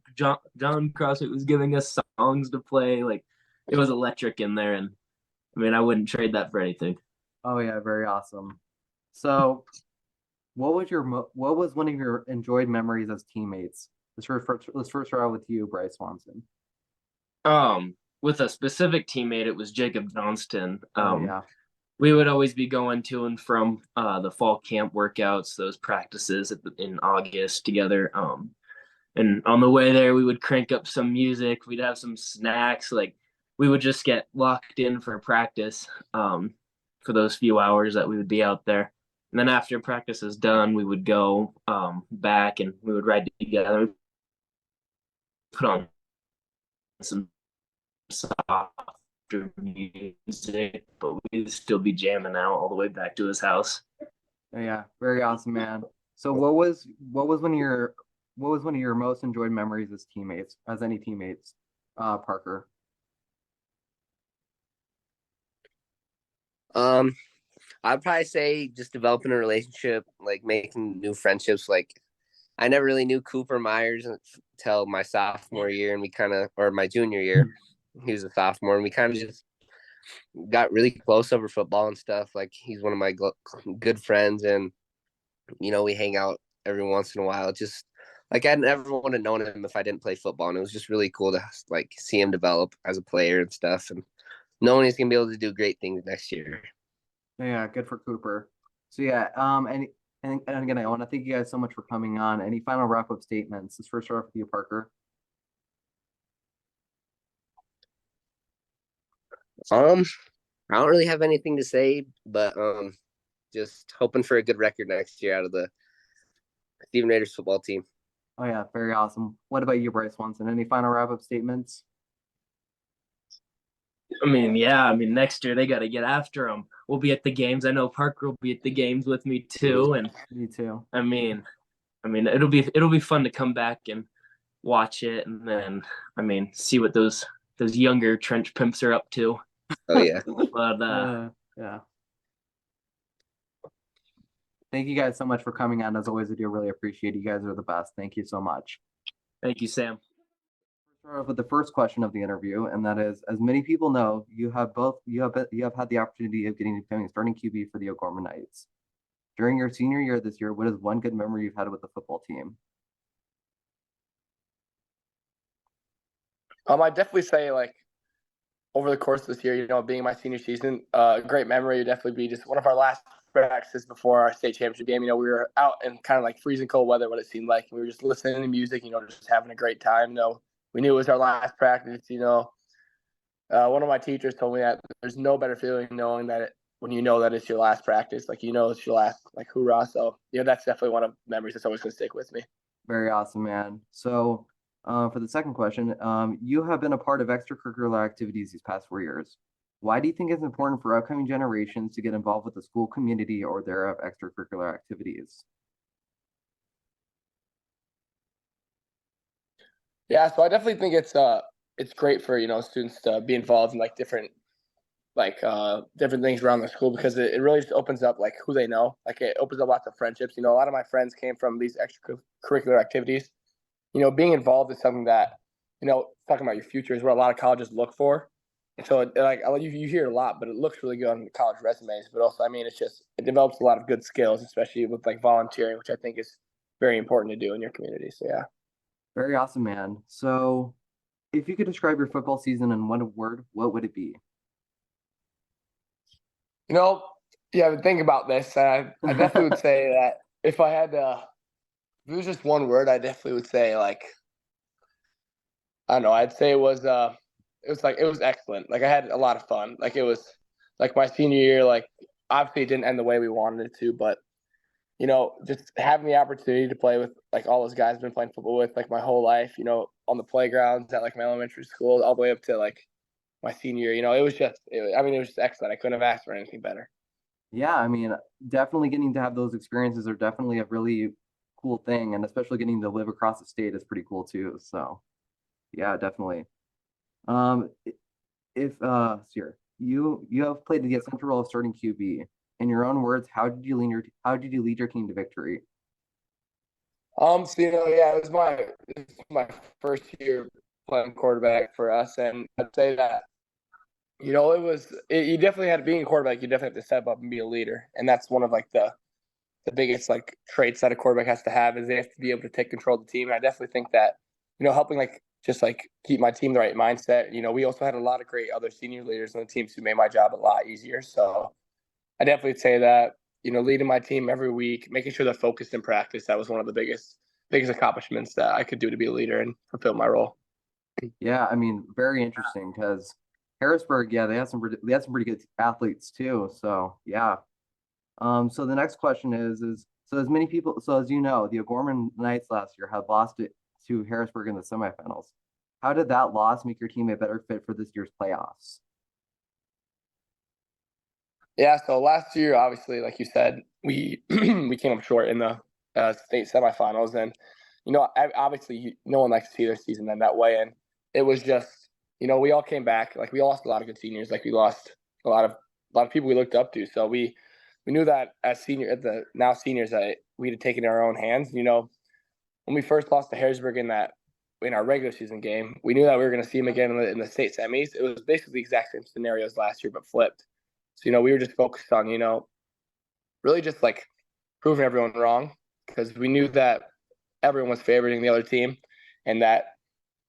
songs to play. Like, it was electric in there, and I mean, I wouldn't trade that for anything. Oh yeah, very awesome. So, what was one of your enjoyed memories as teammates? Let's first start out with you, Bryce Swanson. With a specific teammate, it was Jacob Johnston. Yeah. We would always be going to and from the fall camp workouts, those practices in August together. And on the way there, we would crank up some music. We'd have some snacks. Like we would just get locked in for practice for those few hours that we would be out there. And then after practice is done, we would go back and we would ride together. Put on some softer music, but we'd still be jamming out all the way back to his house. Yeah, very awesome, man. So what was one of your most enjoyed memories as teammates, as any teammates, Parker? I'd probably say just developing a relationship, like making new friendships. Like I never really knew Cooper Myers until my sophomore year, and or my junior year. He was a sophomore, and we kind of just got really close over football and stuff. Like he's one of my good friends, and we hang out every once in a while. Just like I never would have known him if I didn't play football, and it was just really cool to like see him develop as a player and stuff, and knowing he's gonna be able to do great things next year. Yeah, good for Cooper. So yeah, and again, I want to thank you guys so much for coming on. Any final wrap up statements? Let's first start with you, Parker. I don't really have anything to say, but just hoping for a good record next year out of the Stephen Raiders football team. Oh yeah, very awesome. What about you, Bryce Swanson? Any final wrap up statements? I mean, yeah. I mean, next year they got to get after him. We'll be at the games. I know Parker will be at the games with me too, and Me too. I mean, it'll be fun to come back and watch it, and then see what those younger trench pimps are up to. Oh yeah. But yeah. Thank you guys so much for coming on. As always, I do really appreciate it. You guys are the best. Thank you so much. Thank you, Sam. Start off with the first question of the interview, and that is, as many people know, you have had the opportunity of becoming starting QB for the O'Gorman Knights. During your senior year this year, what is one good memory you've had with the football team? I definitely say like over the course of this year, being my senior season, a great memory would definitely be just one of our last practices before our state championship game. We were out in kind of like freezing cold weather, what it seemed like. We were just listening to music, just having a great time. We knew it was our last practice. One of my teachers told me that there's no better feeling knowing that when you know that it's your last practice, like it's your last like hoorah. So that's definitely one of the memories that's always going to stick with me. Very awesome, man. So for the second question, you have been a part of extracurricular activities these past 4 years. Why do you think it's important for upcoming generations to get involved with the school community or their extracurricular activities? Yeah, so I definitely think it's great for students to be involved in like different things around the school, because it really just opens up like who they know. Like it opens up lots of friendships. A lot of my friends came from these extracurricular activities. Being involved is something that talking about your future is what a lot of colleges look for. And so you hear it a lot, but it looks really good on the college resumes. But also, it develops a lot of good skills, especially with like volunteering, which I think is very important to do in your community. So yeah. Very awesome, man. So if you could describe your football season in one word, what would it be? Yeah, think about this. I definitely would say that if it was just one word, I definitely would say like, I don't know, I'd say it was excellent. Like I had a lot of fun. Like it was like my senior year, like obviously it didn't end the way we wanted it to, but just having the opportunity to play with like all those guys I've been playing football with like my whole life, on the playgrounds at like my elementary school all the way up to like my senior year, it was just excellent. I couldn't have asked for anything better. Yeah, definitely getting to have those experiences are definitely a really cool thing, and especially getting to live across the state is pretty cool too. So yeah, definitely. Sir, you have played the essential role of starting QB. In your own words, how did you lead your team to victory? It was my first year playing quarterback for us, and I'd say that you definitely had, being a quarterback, you definitely have to step up and be a leader, and that's one of like the biggest like traits that a quarterback has to have, is they have to be able to take control of the team. And I definitely think that helping like just like keep my team the right mindset. We also had a lot of great other senior leaders on the teams who made my job a lot easier. So I definitely say that leading my team every week, making sure they're focused in practice, that was one of the biggest biggest accomplishments that I could do to be a leader and fulfill my role. Yeah, I mean, very interesting because Harrisburg, yeah, they had some pretty good athletes too. So yeah. So the next question is so as many people, so as you know, the O'Gorman Knights last year had lost it to Harrisburg in the semifinals. How did that loss make your team a better fit for this year's playoffs? Yeah, so last year, obviously, like you said, we we came up short in the state semifinals, and obviously, no one likes to see their season end that way. And it was just, we all came back. Like we lost a lot of good seniors. Like we lost a lot of people we looked up to. So we knew that as now seniors that we had taken in our own hands. When we first lost to Harrisburg in our regular season game, we knew that we were going to see them again in the state semis. It was basically the exact same scenarios last year, but flipped. So, we were just focused on, really just like proving everyone wrong because we knew that everyone was favoring the other team and that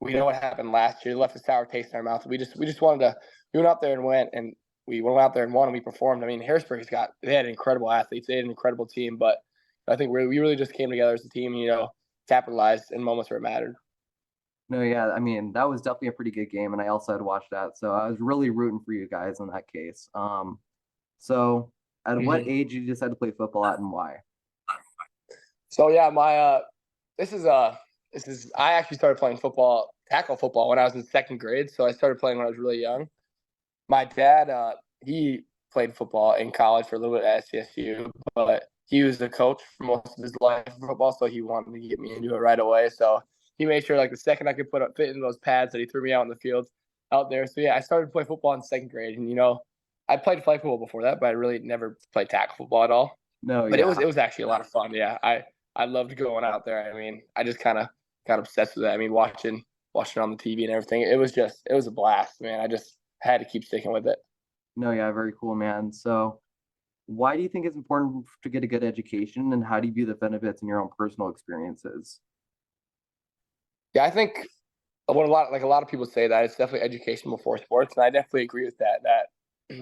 we know what happened last year. It left a sour taste in our mouth. We just wanted to, we went out there and we went out there and won and we performed. I mean, Harrisburg they had incredible athletes. They had an incredible team, but I think we really just came together as a team, capitalized in moments where it mattered. No, yeah, I mean, that was definitely a pretty good game, and I also had watched that, so I was really rooting for you guys in that case. So at what age did you decide to play football at and why? So yeah, this is I actually started playing tackle football when I was in second grade. So I started playing when I was really young. My dad, he played football in college for a little bit at SCSU, but he was the coach for most of his life in football, so he wanted to get me into it right away. So he made sure like the second I could fit in those pads that he threw me out in the field out there. So yeah, I started to play football in second grade, and I played flag football before that, but I really never played tackle football at all. No, But yeah. it was actually a lot of fun. Yeah, I loved going out there. I mean, I just kind of got obsessed with it. I mean, watching on the TV and everything. It was a blast, man. I just had to keep sticking with it. No, yeah, very cool, man. So why do you think it's important to get a good education, and how do you view the benefits in your own personal experiences? Yeah, I think a lot of people say that it's definitely education before sports, and I definitely agree with that. That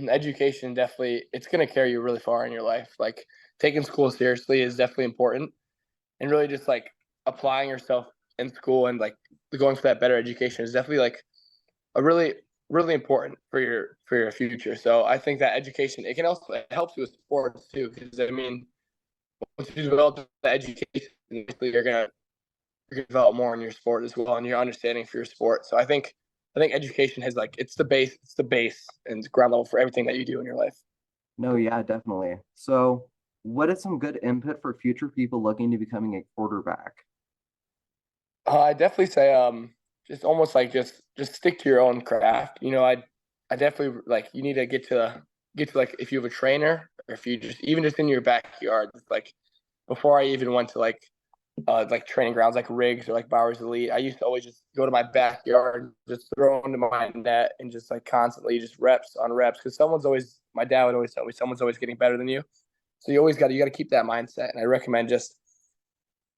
education definitely it's going to carry you really far in your life. Like taking school seriously is definitely important, and really just like applying yourself in school and like going for that better education is definitely like a really important for your future. So I think that education it helps you with sports too, because I mean once you develop the education, you're gonna develop more in your sport as well and your understanding for your sport. So I think education has like it's the base and ground level for everything that you do in your life. No, yeah, definitely. So what is some good input for future people looking to becoming a quarterback? I definitely say just almost like just stick to your own craft. I definitely like you need to get to like if you have a trainer or if you just in your backyard, like before I even went to like training grounds like Riggs or like Bowers Elite, I used to always just go to my backyard, just throw into my net and just like constantly just reps on reps because my dad would always tell me someone's always getting better than you. So you got to keep that mindset. And I recommend just,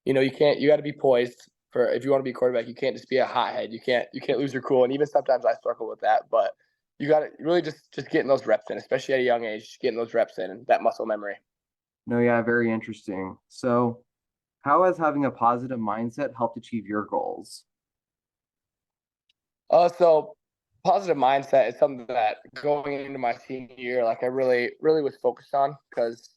you got to be poised for, if you want to be a quarterback, you can't just be a hothead. You can't lose your cool. And even sometimes I struggle with that, but you got to really just getting those reps in, especially at a young age, getting those reps in and that muscle memory. No, yeah, very interesting. So how has having a positive mindset helped achieve your goals? So positive mindset is something that going into my senior year, like I really, really was focused on because,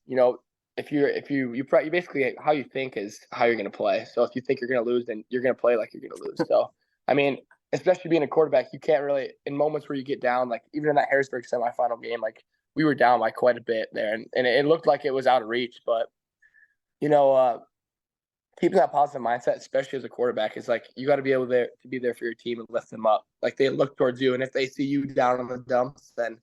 if you basically how you think is how you're going to play. So if you think you're going to lose, then you're going to play like you're going to lose. So, I mean, especially being a quarterback, you can't really, in moments where you get down, like even in that Harrisburg semifinal game, like we were down by quite a bit there and it looked like it was out of reach, but keeping that positive mindset, especially as a quarterback, is like you got to be able to be there for your team and lift them up. Like they look towards you, and if they see you down in the dumps, then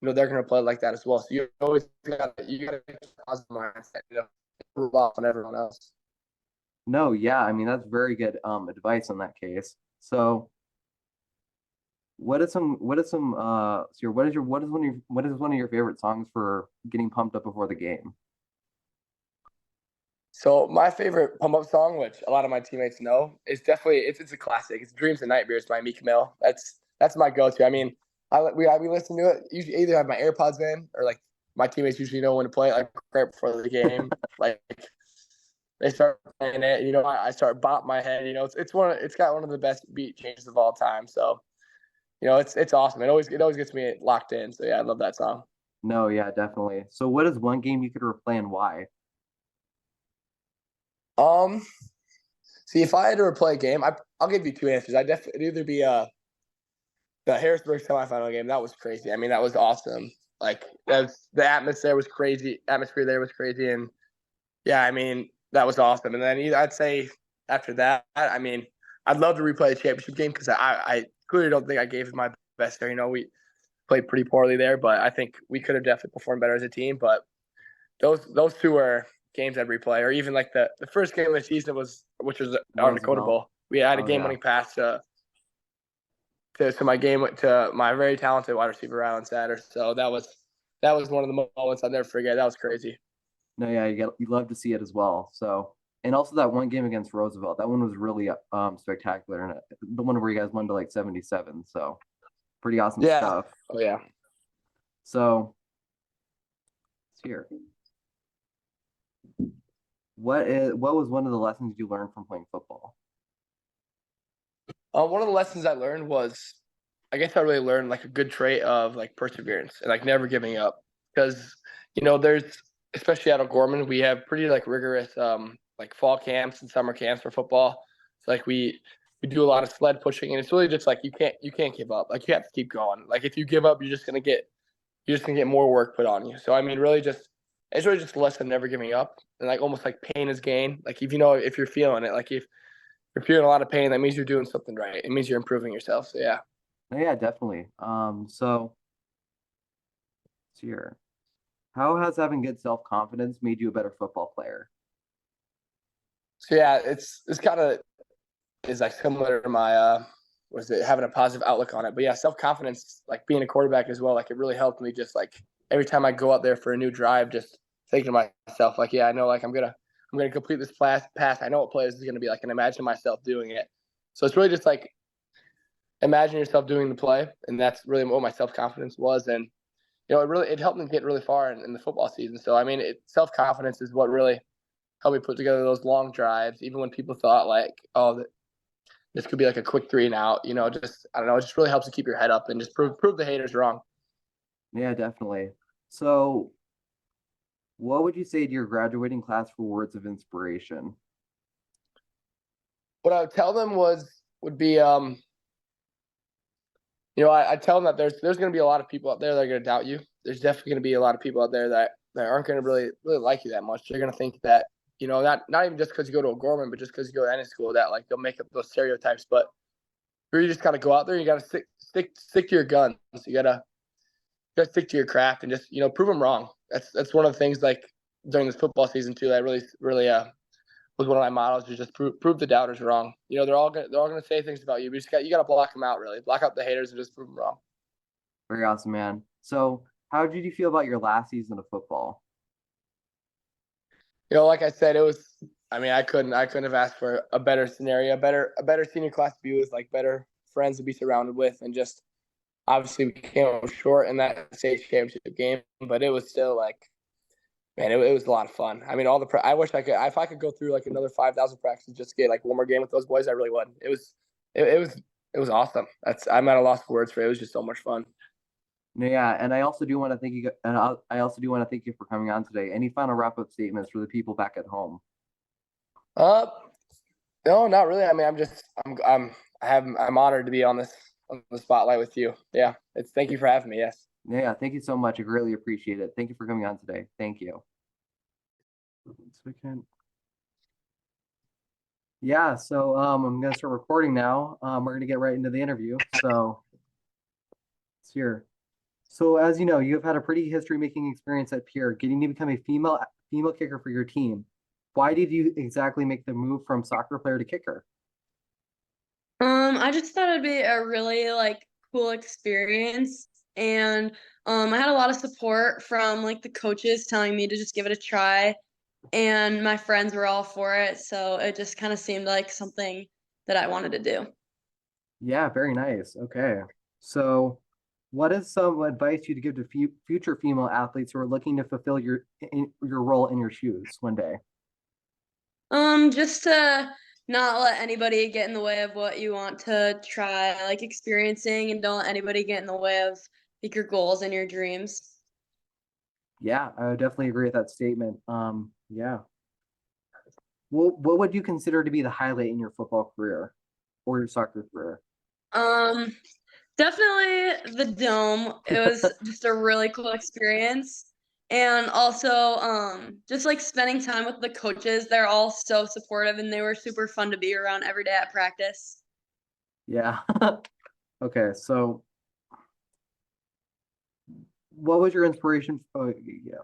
they're going to play like that as well. So you always got to keep a positive mindset, prove off on everyone else. No, yeah, I mean that's very good advice in that case. So what is one of your favorite songs for getting pumped up before the game? So my favorite pump up song, which a lot of my teammates know, is definitely it's a classic. It's "Dreams and Nightmares" by Meek Mill. That's my go-to. I mean, we listen to it. Usually, either have my AirPods in or like my teammates usually know when to play it, like right before the game. Like they start playing it. I start bop my head. It's got one of the best beat changes of all time. So it's awesome. It always gets me locked in. So yeah, I love that song. No, yeah, definitely. So what is one game you could replay and why? See, if I had to replay a game, I'll give you two answers. It'd either be the Harrisburg semifinal game. That was crazy. I mean, that was awesome. Like the atmosphere was crazy. Atmosphere there was crazy, and yeah, I mean that was awesome. And then I'd say after that, I mean, I'd love to replay the championship game because I clearly don't think I gave it my best there. We played pretty poorly there, but I think we could have definitely performed better as a team. But those two are games I'd replay, or even like the first game of the season which was on Dakota Roosevelt. Bowl. We had a Oh, game-winning pass to my very talented wide receiver Rylan Satter. So that was one of the moments I'll never forget. That was crazy. No, yeah, you love to see it as well. So, and also that one game against Roosevelt, that one was really spectacular, and the one where you guys won to like 77. So, pretty awesome Yeah. stuff. Oh yeah. So, let's hear. What was one of the lessons you learned from playing football? One of the lessons I learned was, I guess I really learned like a good trait of like perseverance and like never giving up. Because there's, especially at O'Gorman, we have pretty like rigorous like fall camps and summer camps for football. So like we do a lot of sled pushing, and it's really just like you can't give up. Like you have to keep going. Like if you give up, you're just gonna get more work put on you. So I mean, it's really just a lesson of never giving up, and like almost like pain is gain. Like if you're feeling it, like if you're feeling a lot of pain, that means you're doing something right. It means you're improving yourself. So yeah. No, yeah, definitely. So let's hear. How has having good self-confidence made you a better football player? So yeah, it's kind of is like similar to my having a positive outlook on it. But yeah, self-confidence, like being a quarterback as well, like it really helped me just like every time I go out there for a new drive, just thinking to myself, like, yeah, I know like I'm gonna complete this pass. I know what play this is gonna be like, and imagine myself doing it. So it's really just like imagine yourself doing the play, and that's really what my self-confidence was. And it helped me get really far in the football season. So I mean, self-confidence is what really helped me put together those long drives, even when people thought like, oh, this could be like a quick 3 and out. Just I don't know. It just really helps to keep your head up and just prove the haters wrong. Yeah, definitely. So, what would you say to your graduating class for words of inspiration? What I would tell them would be I tell them that there's going to be a lot of people out there that are going to doubt you. There's definitely going to be a lot of people out there that aren't going to really like you that much. They're going to think that not even just because you go to O'Gorman, but just because you go to any school, that like they'll make up those stereotypes. But you just got to go out there. You got to stick to your guns. You got to stick to your craft and just prove them wrong. That's one of the things like during this football season too. That really was one of my models. Is just prove the doubters wrong. They're all gonna say things about you. But you got to block them out. Really block out the haters and just prove them wrong. Very awesome, man. So, how did you feel about your last season of football? Like I said, it was. I mean, I couldn't have asked for a better scenario, a better senior class to be with, like better friends to be surrounded with, and just obviously we came up short in that state championship game, but it was still like, man, it was a lot of fun. I mean, I wish I could, if I could go through like another 5,000 practices just to get like one more game with those boys, I really would. It was awesome. I'm at a loss for words for it. It was just so much fun. Yeah, and I also do want to thank you, and I also do want to thank you for coming on today. Any final wrap-up statements for the people back at home? No, not really. I mean, I'm honored to be on the spotlight with you. Yeah, thank you for having me. Yes. Yeah, thank you so much. I greatly appreciate it. Thank you for coming on today. Thank you. Yeah, so I'm gonna start recording now. We're gonna get right into the interview. So it's here. So as you know, you have had a pretty history-making experience at Pierre, getting to become a female kicker for your team. Why did you exactly make the move from soccer player to kicker? I just thought it'd be a really like cool experience, and I had a lot of support from like the coaches telling me to just give it a try, and my friends were all for it, so it just kind of seemed like something that I wanted to do. Yeah, very nice. Okay. So what is some advice you'd give to future female athletes who are looking to fulfill your role in your shoes one day? Just to not let anybody get in the way of what you want to try, like experiencing, and don't let anybody get in the way of like your goals and your dreams. Yeah, I would definitely agree with that statement. Yeah. What would you consider to be the highlight in your football career or your soccer career? Um, Definitely the dome. It was just a really cool experience. And also, just like spending time with the coaches, they're all so supportive and they were super fun to be around every day at practice. Yeah. Okay, so what was your inspiration? Oh, yeah.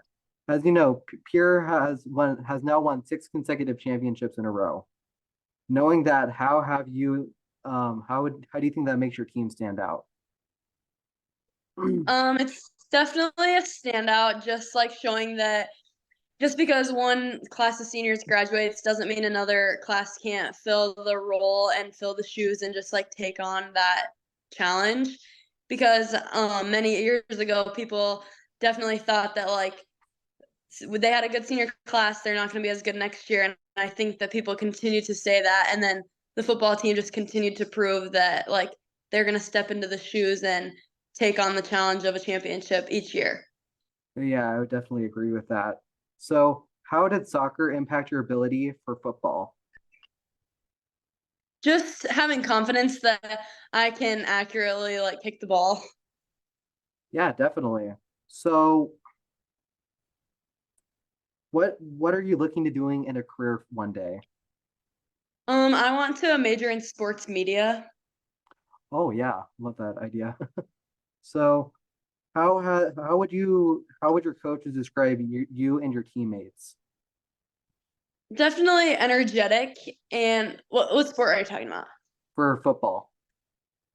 As you know, Pierre has now won 6 consecutive championships in a row. Knowing that, how do you think that makes your team stand out? It's definitely a standout, just like showing that just because one class of seniors graduates doesn't mean another class can't fill the role and fill the shoes and just like take on that challenge. Because many years ago, people definitely thought that like they had a good senior class, they're not going to be as good next year. And I think that people continue to say that. And then the football team just continued to prove that like they're going to step into the shoes and take on the challenge of a championship each year. Yeah, I would definitely agree with that. So, how did soccer impact your ability for football? Just having confidence that I can accurately like kick the ball. Yeah, definitely. So, what are you looking to doing in a career one day? I want to major in sports media. Oh yeah, love that idea. So, how would your coaches describe you and your teammates Definitely energetic. And what sport are you talking about? for football?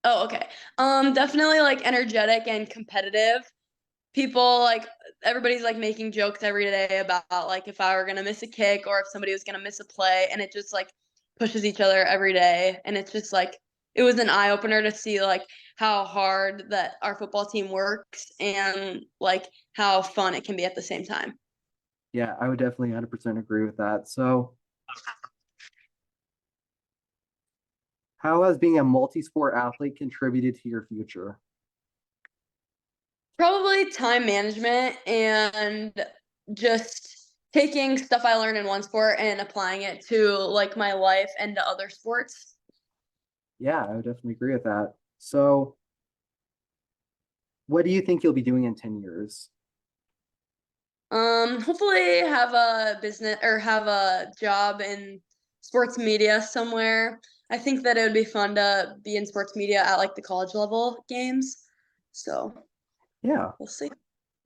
Oh, okay. Definitely like energetic and competitive. People like everybody's like making jokes every day about like if I were gonna miss a kick or if somebody was gonna miss a play, and it just like pushes each other every day. And it's just like it was an eye opener to see like how hard that our football team works and like how fun it can be at the same time. Yeah, I would definitely 100% agree with that. So, how has being a multi-sport athlete contributed to your future? Probably time management and just taking stuff I learned in one sport and applying it to like my life and to other sports. Yeah, I would definitely agree with that. So, what do you think you'll be doing in 10 years? Hopefully have a business or have a job in sports media somewhere. I think that it would be fun to be in sports media at like the college level games. So Yeah, we'll see.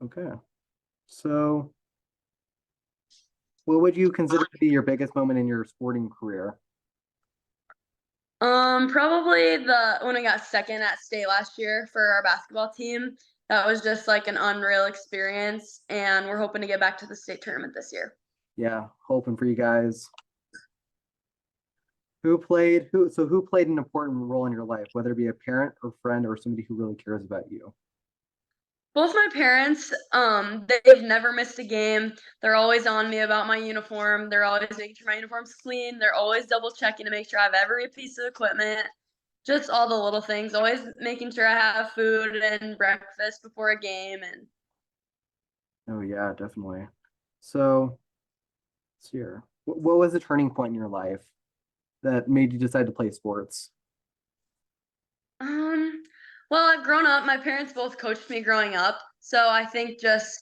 okay. So, what would you consider to be your biggest moment in your sporting career? Probably the when we got second at state last year for our basketball team. That was just like an unreal experience, and we're hoping to get back to the state tournament this year. Yeah, hoping for you guys. Who played an important role in your life, whether it be a parent or friend or somebody who really cares about you? Both my parents, they've never missed a game. They're always on me about my uniform. They're always making sure my uniform's clean. They're always double checking to make sure I have every piece of equipment. Just all the little things. Always making sure I have food and breakfast before a game. And Oh yeah, definitely. So, let's see here. What was the turning point in your life that made you decide to play sports? um, well, I've grown up. My parents both coached me growing up, so I think just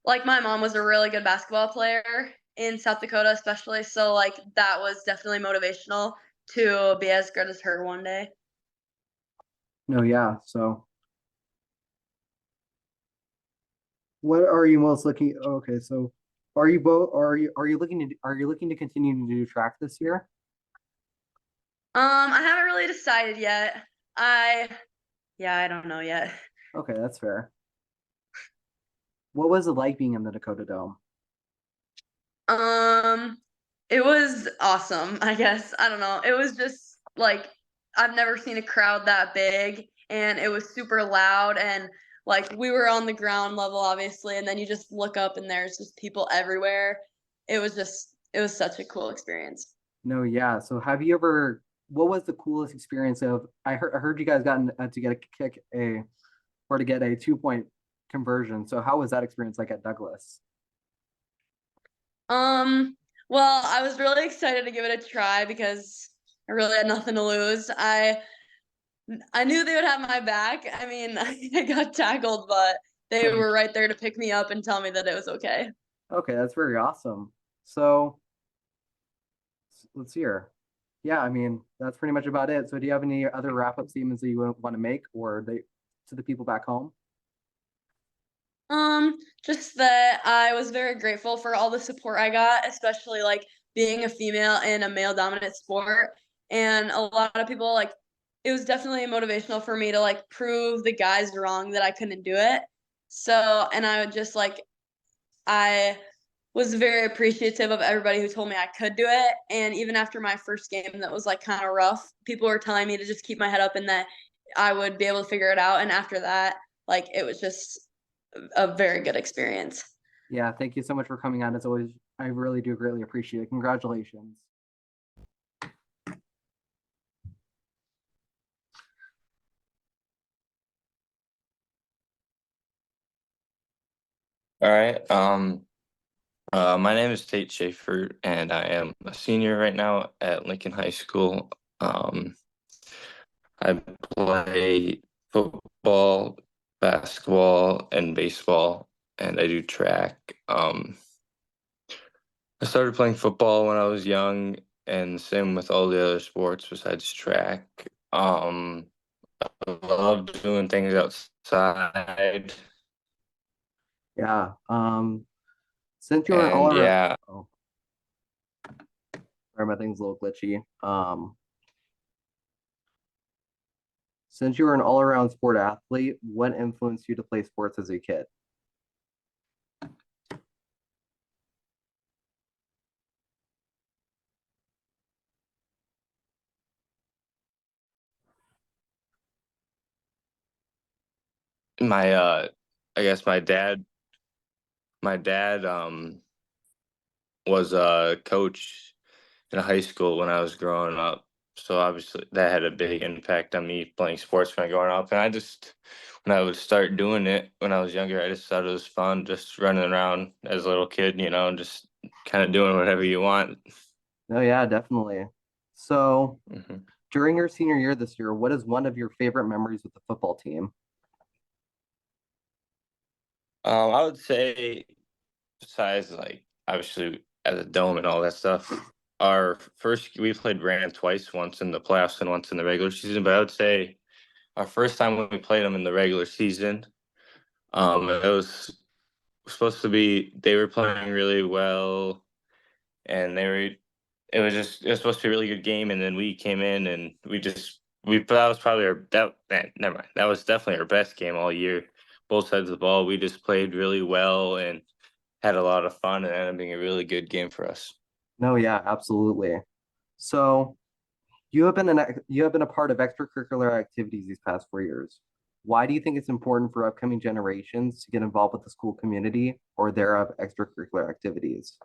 like my mom was a really good basketball player in South Dakota, especially. So like that was definitely motivational to be as good as her one day. No, yeah. So, what are you most looking? Okay, so are you looking to continue to do track this year? I haven't really decided yet. I don't know yet. Okay, that's fair. What was it like being in the Dakota Dome? Um, it was awesome, I guess. I don't know. It was just like I've never seen a crowd that big, and it was super loud, and like we were on the ground level obviously, and then you just look up and there's just people everywhere. It was just it was such a cool experience. No, yeah. So what was the coolest experience of, I heard you guys got to get to get a 2-point conversion. So how was that experience like at Douglas? Well, I was really excited to give it a try because I really had nothing to lose. I knew they would have my back. I mean, I got tackled, but they were right there to pick me up and tell me that it was okay. Okay, that's very awesome. So let's see here. Yeah, I mean, that's pretty much about it. So do you have any other wrap-up statements that you want to make to the people back home? Just that I was very grateful for all the support I got, especially like being a female in a male dominant sport. And a lot of people like it was definitely motivational for me to like prove the guys wrong that I couldn't do it. So, and I would just like I was very appreciative of everybody who told me I could do it. And even after my first game that was like kind of rough, people were telling me to just keep my head up and that I would be able to figure it out. And after that, like it was just a very good experience. Yeah, thank you so much for coming on. As always, I really do greatly appreciate it. Congratulations. All right. My name is Tate Schaefer, and I am a senior right now at Lincoln High School. I play football, basketball, and baseball, and I do track. I started playing football when I was young, and same with all the other sports besides track. I love doing things outside. Yeah. Since you were an And all around, yeah, oh, sorry, my thing's a little glitchy. Since you were an all-around sport athlete, what influenced you to play sports as a kid? my I guess my dad was a coach in high school when I was growing up. So obviously that had a big impact on me playing sports when I growing up. And when I would start doing it when I was younger, I just thought it was fun just running around as a little kid, and just kind of doing whatever you want. Oh yeah, definitely. So hmm during your senior year this year, what is one of your favorite memories with the football team? I would say, besides like obviously as a dome and all that stuff, we played Rand twice, once in the playoffs and once in the regular season. But I would say our first time when we played them in the regular season, it was supposed to be they were playing really well, and it was supposed to be a really good game, and then we came in and that was probably never mind, that was definitely our best game all year. Both sides of the ball, we just played really well and had a lot of fun, and ended up being a really good game for us. No, yeah, absolutely. So you have been a part of extracurricular activities these past 4 years. Why do you think it's important for upcoming generations to get involved with the school community or thereof extracurricular activities?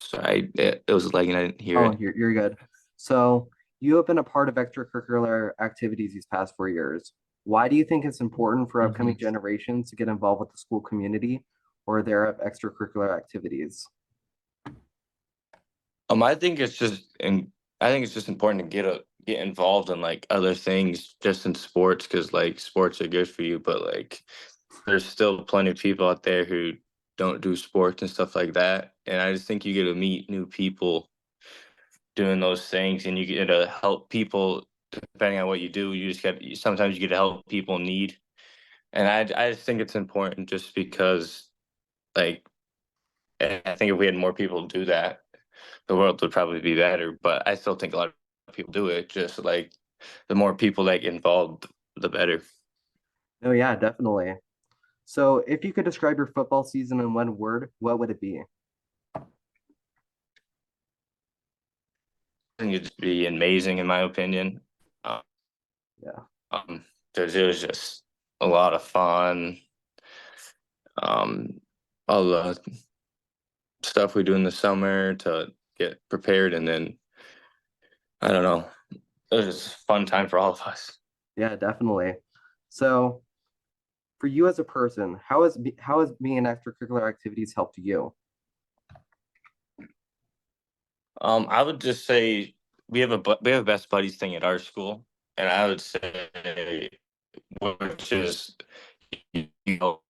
Sorry, it was lagging. I didn't hear Oh, it. you're good. So you have been a part of extracurricular activities these past 4 years. Why do you think it's important for upcoming generations to get involved with the school community or thereof extracurricular activities? I think I think it's just important to get involved in like other things just in sports, because like sports are good for you, but like there's still plenty of people out there who don't do sports and stuff like that. And I just think you get to meet new people doing those things, and you get to help people depending on what you do. Sometimes you get to help people in need. And I just think it's important just because like I think if we had more people do that, the world would probably be better. But I still think a lot of people do it. Just like the more people that get involved, the better. Oh yeah, definitely. So if you could describe your football season in one word, what would it be? think it'd be amazing in my opinion. Yeah. Because it was just a lot of fun. All the stuff we do in the summer to get prepared, and then I don't know. It was just a fun time for all of us. Yeah, definitely. So, for you as a person, how has being in extracurricular activities helped you? I would just say we have a best buddies thing at our school, and I would say which is you know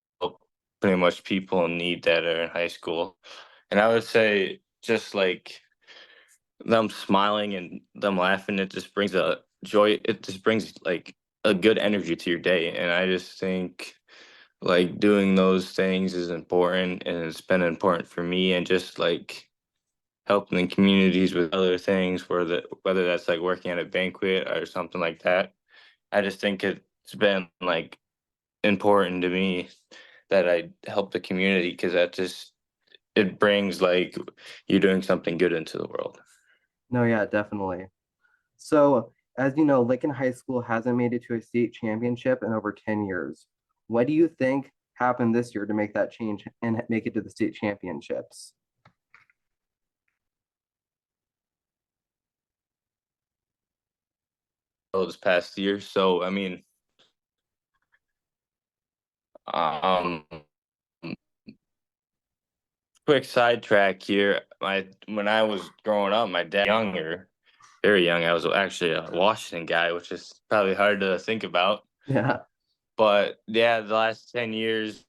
pretty much people in need that are in high school, and I would say just like them smiling and them laughing, it just brings a joy. It just brings like a good energy to your day, and I just think like doing those things is important, and it's been important for me, and just like helping the communities with other things, whether that's like working at a banquet or something like that. I just think it's been like important to me that I help the community because that just it brings like you doing something good into the world. No, yeah, definitely. So, as you know, Lincoln High School hasn't made it to a state championship in over 10 years. What do you think happened this year to make that change and make it to the state championships? This past year, so I mean, um, quick sidetrack here. When I was growing up, my dad younger, very young. I was actually a Washington guy, which is probably hard to think about. Yeah. But yeah, the last 10 years,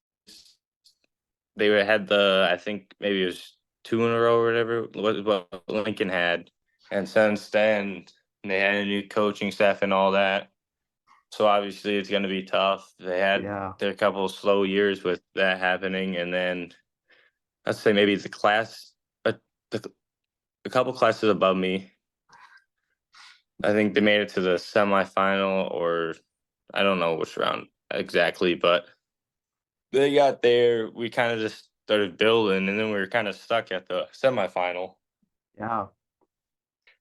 had I think maybe it was two in a row or whatever, what Lincoln had. And since then, they had a new coaching staff and all that. So obviously, it's going to be tough. They had Yeah. their couple of slow years with that happening. And then I'd say maybe a couple classes above me, I think they made it to the semifinal, or I don't know which round exactly, but they got there. We kind of just started building, and then we were kind of stuck at the semifinal Yeah.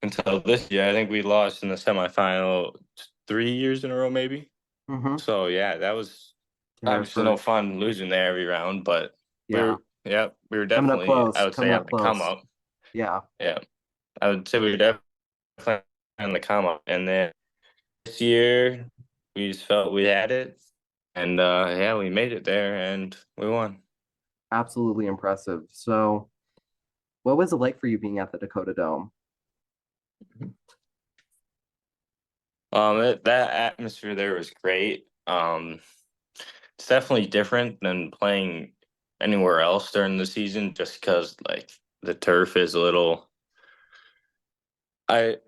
until this year. I think we lost in the semifinal 3 years in a row, maybe. Mm-hmm. So yeah, that was obviously no fun losing there every round, but Yeah. we were Coming up definitely, close. I would say, Coming on up the come close. up. Yeah. Yeah, I would say we were definitely on the come up, and then this year we just felt we had it, and yeah, we made it there and we won. Absolutely impressive. So, what was it like for you being at the Dakota Dome? That atmosphere there was great. It's definitely different than playing anywhere else during the season, just because like the turf is a little.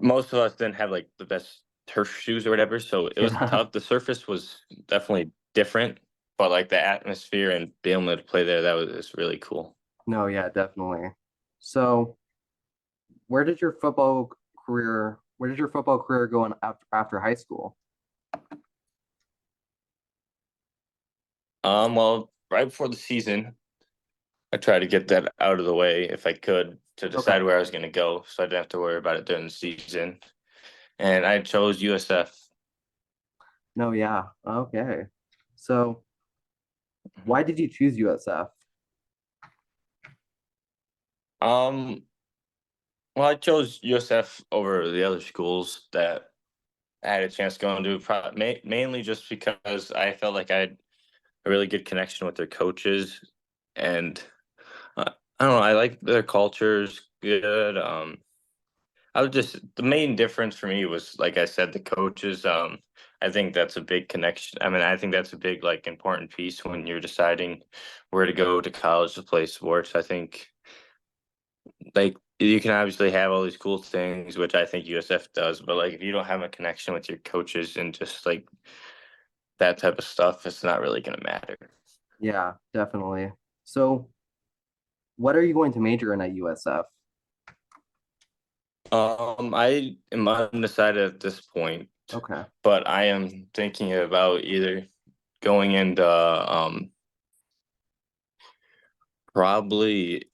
Most of us didn't have like the best turf shoes or whatever, so it was Yeah. tough. The surface was definitely different, but like the atmosphere and being able to play there, that was really cool. No, yeah, definitely. So, where did your football career go on after high school? Well, right before the season, I tried to get that out of the way if I could to decide Okay. where I was going to go, so I didn't have to worry about it during the season. And I chose USF. No, yeah. Okay. So, why did you choose USF? Well, I chose USF over the other schools that I had a chance to go into, mainly just because I felt like I had a really good connection with their coaches, and I don't know, I like their culture's good. I was just the main difference for me was, like I said, the coaches. I think that's a big connection. I mean, I think that's a big like important piece when you're deciding where to go to college to play sports. I think like you can obviously have all these cool things, which I think USF does, but like if you don't have a connection with your coaches and just like that type of stuff, it's not really gonna matter. Yeah, definitely. So, what are you going to major in at USF? I am undecided at this point, Okay. but I am thinking about either going into probably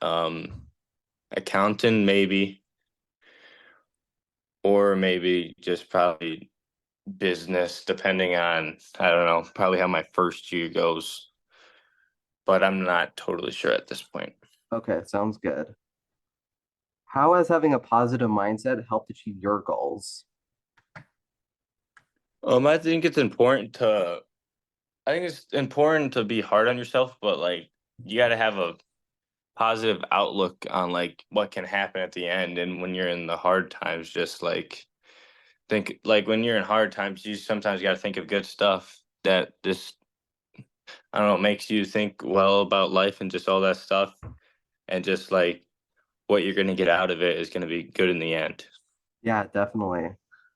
accountant maybe, or maybe just probably business, depending on, I don't know, probably how my first year goes. But I'm not totally sure at this point. Okay, sounds good. How has having a positive mindset helped achieve your goals? I think it's important to be hard on yourself, but like you got to have a positive outlook on like what can happen at the end. And when you're in the hard times, just like think like when you're in hard times, you sometimes got to think of good stuff that just, I don't know, makes you think well about life and just all that stuff. And just like what you're going to get out of it is going to be good in the end. Yeah, definitely.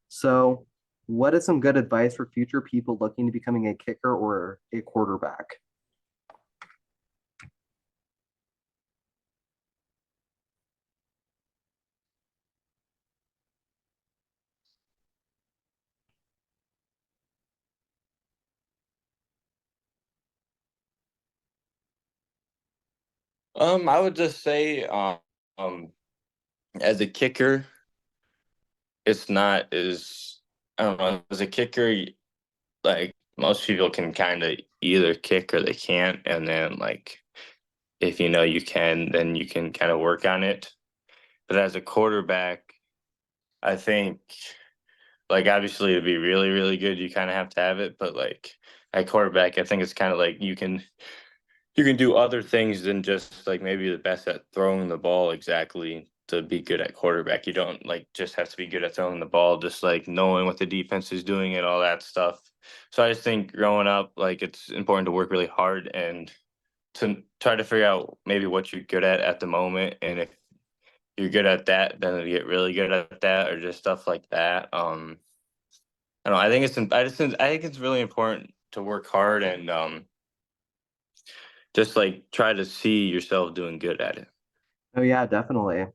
So, what is some good advice for future people looking to becoming a kicker or a quarterback? I would just say, as a kicker, it's not as, I don't know, as a kicker, like most people can kind of either kick or they can't. And then, like, if you know you can, then you can kind of work on it. But as a quarterback, I think, like, obviously to be really, really good, you kind of have to have it. But, like, at quarterback, I think it's kind of like you can do other things than just like maybe the best at throwing the ball exactly to be good at quarterback. You don't like just have to be good at throwing the ball, just like knowing what the defense is doing and all that stuff. So I just think growing up, like it's important to work really hard and to try to figure out maybe what you're good at the moment. And if you're good at that, then you get really good at that or just stuff like that. I don't know. I think I think it's really important to work hard and just like try to see yourself doing good at it. Oh yeah, definitely.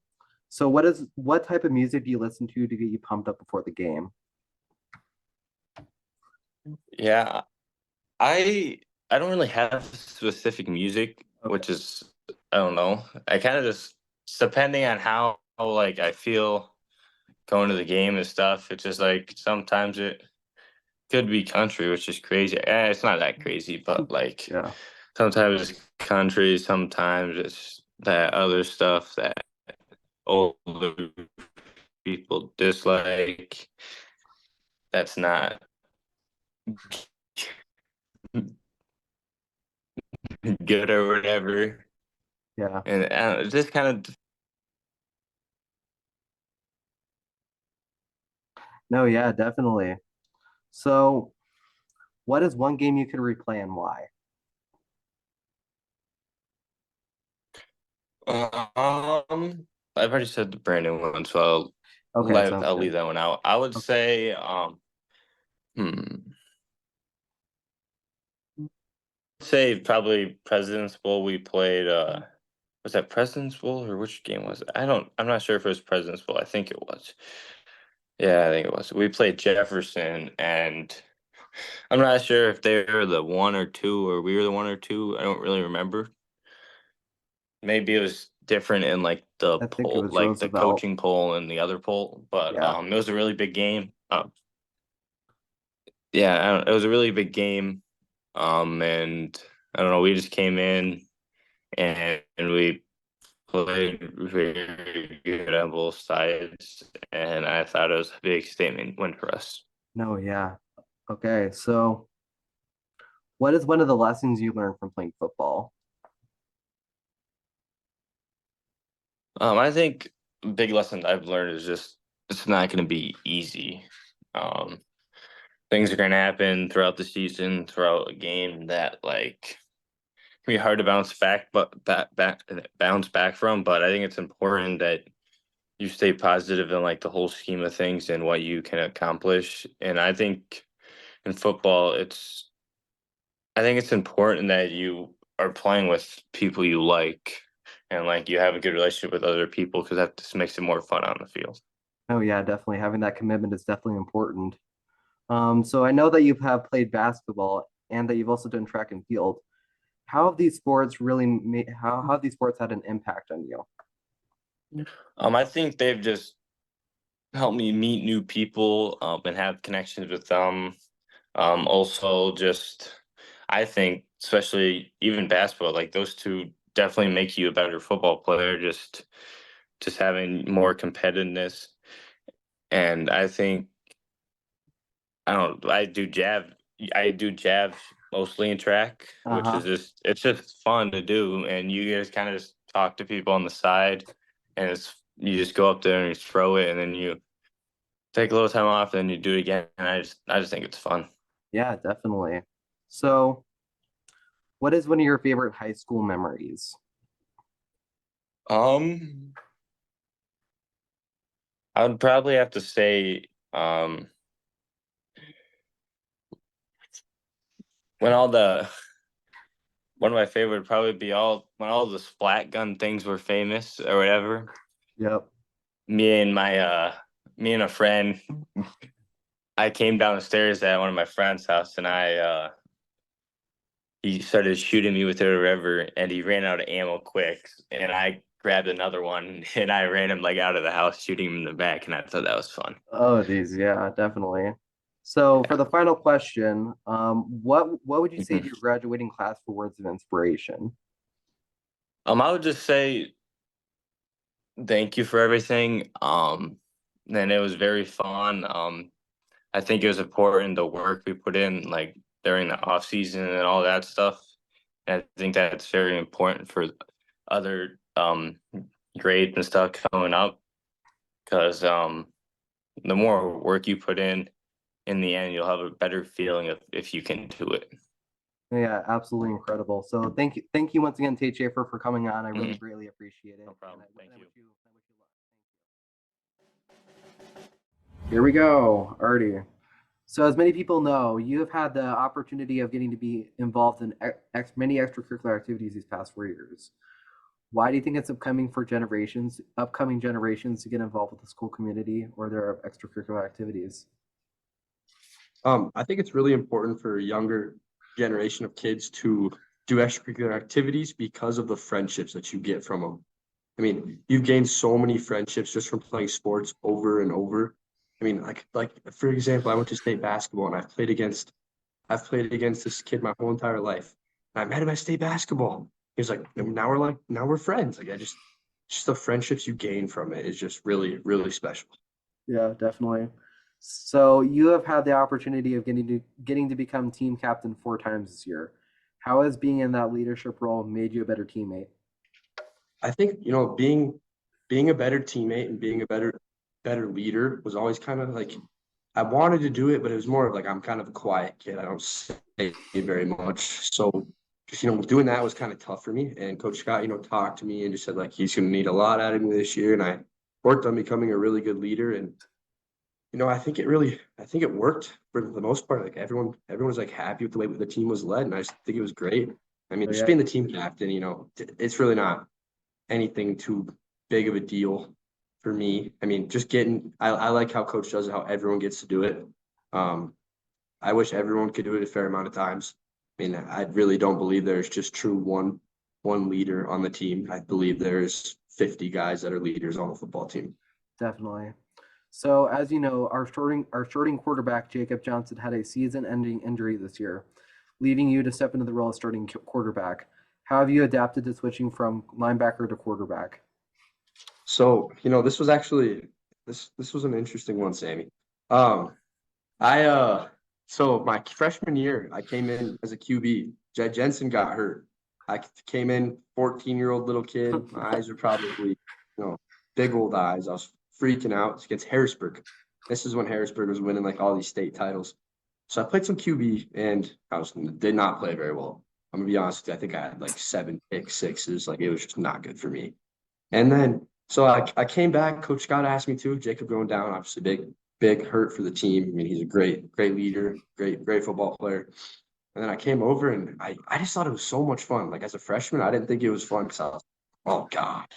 So what type of music do you listen to get you pumped up before the game? Yeah, I don't really have specific music, which is I don't know. I kind of just depending on how like I feel going to the game and stuff. It's just like sometimes it could be country, which is crazy. It's not that crazy, but like Yeah. sometimes it's country, sometimes it's that other stuff that older people dislike. That's not good or whatever. Yeah. And it's just kind of No, yeah, definitely. So, what is one game you could replay and why? I've already said the Brandon one, so Okay, sounds I'll good. leave that one out. I would Okay. say hmm say probably President's Bowl. We played was that President's Bowl or which game was it? I'm not sure if it was President's Bowl. I think it was. Yeah, I think it was. We played Jefferson and I'm not sure if they were the 1 or 2 or we were the 1 or 2. I don't really remember. Maybe it was different in like the I think it poll, was like the Roosevelt. coaching poll and the other poll, but Yeah. it was a really big game. Yeah, it was a really big game. And I don't know, we just came in and we played very good on both sides, and I thought it was a big statement win for us. No, yeah. Okay, so what is one of the lessons you learned from playing football? I think a big lesson I've learned is just it's not going to be easy. Um, Things are going to happen throughout the season, throughout a game that like can be hard to bounce back, but bounce back from. But I think it's important that you stay positive in like the whole scheme of things and what you can accomplish. And I think in football, I think it's important that you are playing with people you like and like you have a good relationship with other people because that just makes it more fun on the field. Oh yeah, definitely. Having that commitment is definitely important. So I know that you have played basketball and that you've also done track and field. How have these sports really made, how have these sports had an impact on you? I think they've just help me meet new people and have connections with them. Also, just I think, especially even basketball, like those two definitely make you a better football player. Just having more competitiveness, and I think I don't. I do jab mostly in track, which Uh-huh. is it's just fun to do, and you guys kind of just talk to people on the side, and you just go up there and you throw it, and then you take a little time off, and then you do it again. And I just think it's fun. Yeah, definitely. So, what is one of your favorite high school memories? Um, I would probably have to say, when all the one of my favorite would probably be all when all the splat gun things were famous or whatever. Yep. Me and me and a friend, I came down the stairs at one of my friend's house, and he started shooting me with it or whatever, and he ran out of ammo quick, and I grabbed another one and I ran him like out of the house, shooting him in the back, and I thought that was fun. Oh, geez, yeah, definitely. So for the final question, what would you say to your graduating class for words of inspiration? I would just say thank you for everything. And it was very fun. I think it was important the work we put in, like during the off season and all that stuff. And I think that's very important for other grades and stuff coming up, because the more work you put in the end, you'll have a better feeling of if you can do it. Yeah, absolutely incredible. So thank you once again, Tate Schaefer, for coming on. I really Mhm. greatly appreciate it. No problem. And Thank you. wish you luck. Here we go, Artie. So as many people know, you have had the opportunity of getting to be involved in many extracurricular activities these past 4 years. Why do you think it's upcoming generations to get involved with the school community or their extracurricular activities? I think it's really important for a younger generation of kids to do extracurricular activities because of the friendships that you get from them. I mean, you've gained so many friendships just from playing sports over and over. I mean, like for example, I went to state basketball and I've played against this kid my whole entire life. And I met him at state basketball. He was now we're friends. Just the friendships you gain from it is just really, really special. Yeah, definitely. So you have had the opportunity of getting to become team captain 4 times this year. How has being in that leadership role made you a better teammate? I think, being a better teammate and being a better leader was always kind of like I wanted to do it, but it was more of like I'm kind of a quiet kid. I don't say very much. So just, doing that was kind of tough for me. And Coach Scott, talked to me and just said like he's gonna need a lot out of me this year. And I worked on becoming a really good leader. And I think it worked for the most part. Like everyone was like happy with the way the team was led. And I just think it was great. I mean, Oh, just yeah. being the team captain, it's really not anything too big of a deal for me. I mean, I like how coach does it, how everyone gets to do it. I wish everyone could do it a fair amount of times. I mean, I really don't believe there's just true one leader on the team. I believe there's 50 guys that are leaders on the football team. Definitely. So as you know, our starting quarterback Jacob Johnson had a season-ending injury this year, leaving you to step into the role of starting quarterback. How have you adapted to switching from linebacker to quarterback? So, this was an interesting one, Sammy. I so my freshman year, I came in as a QB. Jed Jensen got hurt. I came in 14-year-old little kid. My eyes were probably, big old eyes. I was freaking out. It's against Harrisburg. This is when Harrisburg was winning like all these state titles. So I played some QB and did not play very well. I'm gonna be honest with you. I think I had like 7 pick sixes. Like it was just not good for me. And then so I came back. Coach Scott asked me to. Jacob going down, obviously big hurt for the team. I mean, he's a great leader, great football player. And then I came over and I just thought it was so much fun. Like as a freshman, I didn't think it was fun because I was, oh God.